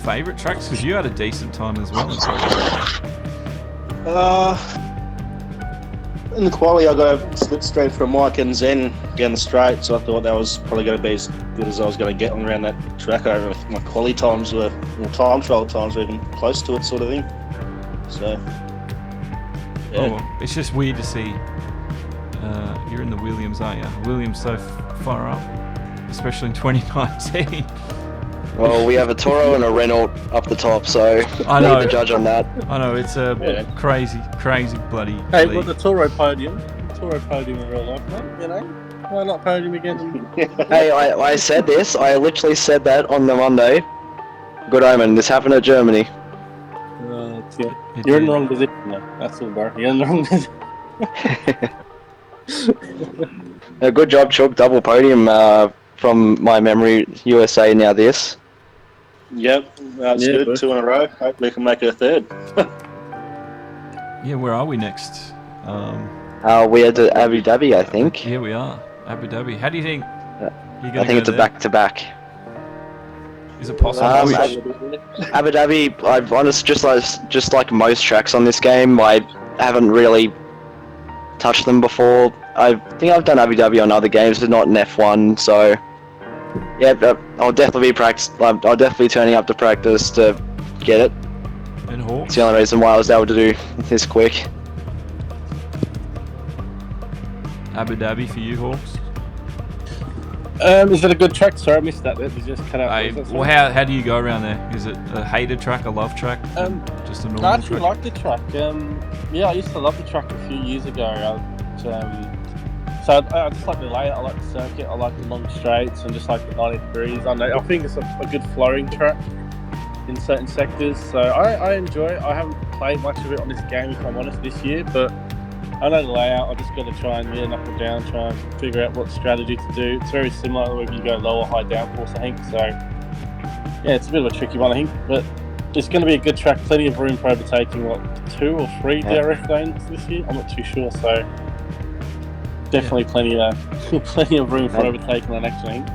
Speaker 1: favourite tracks? Because you had a decent time as well.
Speaker 6: In the quali, I got a slipstream from Mike and Zen down the straight, so I thought that was probably going to be as good as I was going to get on around that track. I don't know if my quali times were, or time trial times were even close to it, sort of thing. So, yeah.
Speaker 1: Oh, well, it's just weird to see you're in the Williams, aren't you? Williams so far up, especially in 2019.
Speaker 4: Well, we have a Toro and a Renault up the top, so
Speaker 1: I know.
Speaker 4: need the judge on that.
Speaker 1: I know, it's a crazy bloody
Speaker 5: Hey,
Speaker 1: league.
Speaker 5: what the Toro podium in real life, mate, you know? Why not podium again?
Speaker 4: Hey, I said this. I literally said that on the Monday. Good omen. This happened at Germany.
Speaker 5: You're in the wrong position now. That's all, bro. You're in the wrong position.
Speaker 4: Good job, Chook. Double podium from my memory. USA now this.
Speaker 6: Yep, that's good.
Speaker 5: But
Speaker 6: 2 in a row. Hopefully we can make it a third.
Speaker 1: Yeah, where are we next?
Speaker 4: We are to Abu Dhabi, I think.
Speaker 1: Here we are, Abu Dhabi. How do you think you're going to
Speaker 4: I think it's a back-to-back.
Speaker 1: Is it possible?
Speaker 4: Abu Dhabi, I've honest, just like most tracks on this game, I haven't really touched them before. I think I've done Abu Dhabi on other games, but not in F1. So yeah, I'll definitely be I'll definitely be turning up to practice to get it.
Speaker 1: And Hawks?
Speaker 4: It's the only reason why I was able to do this quick.
Speaker 1: Abu Dhabi for you, Hawks?
Speaker 5: Is it a good track? Sorry, I missed that. Did you just cut out?
Speaker 1: Well, how do you go around there? Is it a hated track, a love track? Just a normal
Speaker 5: I actually
Speaker 1: track?
Speaker 5: like the track. Yeah, I used to love the track a few years ago. So I just like the layout. I like the circuit. I like the long straights and just like the 90 degrees. I think it's a good flowing track in certain sectors. So I enjoy it. I haven't played much of it on this game, if I'm honest, this year, but I know the layout. I just got to try and knuckle down, try and figure out what strategy to do. It's very similar whether you go low or high downforce, I think. So yeah, it's a bit of a tricky one, I think, but it's going to be a good track. Plenty of room for overtaking. What, 2 or 3 DRF lanes this year? I'm not too sure. So definitely plenty of room for overtaking that next lane.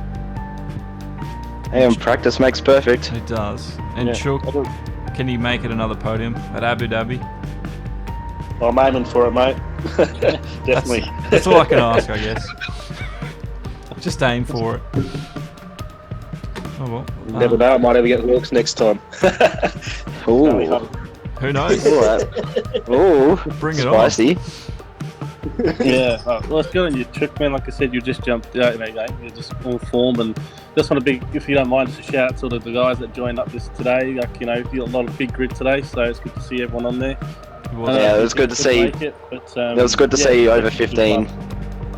Speaker 4: Hey, and practice makes perfect.
Speaker 1: It does. And
Speaker 5: Yeah,
Speaker 1: Chook,
Speaker 5: I do.
Speaker 1: can you make it another podium at Abu Dhabi?
Speaker 6: I'm aiming for it, mate. Definitely.
Speaker 1: That's all I can ask, I guess. Just aim for it. Oh well.
Speaker 6: Never know, I might ever get the walks next time.
Speaker 4: Ooh.
Speaker 1: Who knows?
Speaker 4: Alright. Ooh.
Speaker 1: Bring it
Speaker 4: Spicy.
Speaker 5: Yeah, well, it's good on your trick, man. Like I said, you just jumped out, you're just all form, and just want to be, if you don't mind, just a shout out to the guys that joined up this today. Like, you got a lot of big grid today, so it's good to see everyone on there.
Speaker 4: Yeah, it was good to see. It was good to see over 15.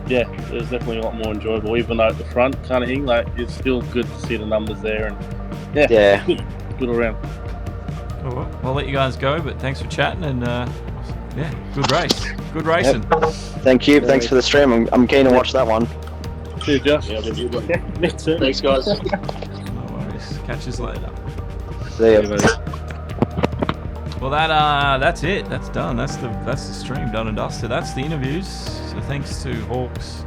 Speaker 5: Yeah, it was definitely a lot more enjoyable, even though at the front kind of thing. Like, it's still good to see the numbers there, and
Speaker 4: Yeah.
Speaker 5: good all around.
Speaker 1: Oh, well, I'll let you guys go, but thanks for chatting and yeah, good race. Good racing.
Speaker 4: Thank you. Thanks for the stream. I'm keen to watch that one.
Speaker 5: Cheers, Josh.
Speaker 6: Yeah,
Speaker 5: Me too.
Speaker 6: thanks, guys.
Speaker 1: No worries. Catch us later.
Speaker 4: See ya.
Speaker 1: Well, that's it. That's done. That's the stream done and dusted. That's the interviews. So thanks to Hawks,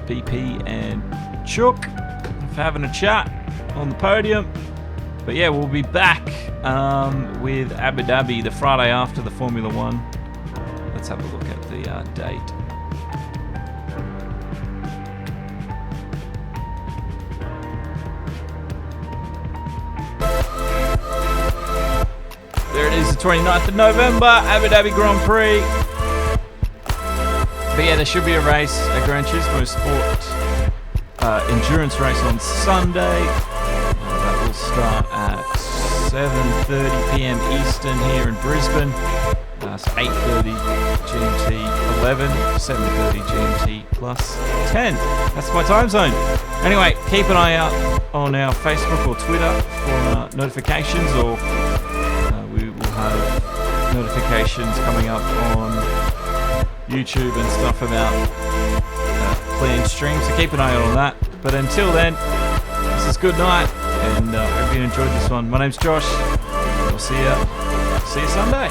Speaker 1: BP, and Chook for having a chat on the podium. But yeah, we'll be back with Abu Dhabi the Friday after the Formula 1. Let's have a look at the date. There it is, the 29th of November, Abu Dhabi Grand Prix. But yeah, there should be a race, a Gran Turismo Sport endurance race on Sunday. That will start at 7:30 p.m. Eastern here in Brisbane. So 8:30 GMT 11, 7:30 GMT plus 10. That's my time zone. Anyway, keep an eye out on our Facebook or Twitter for notifications, or we will have notifications coming up on YouTube and stuff about planned streams. So keep an eye out on that. But until then, this is good night, and I hope you enjoyed this one. My name's Josh. We'll see you Sunday.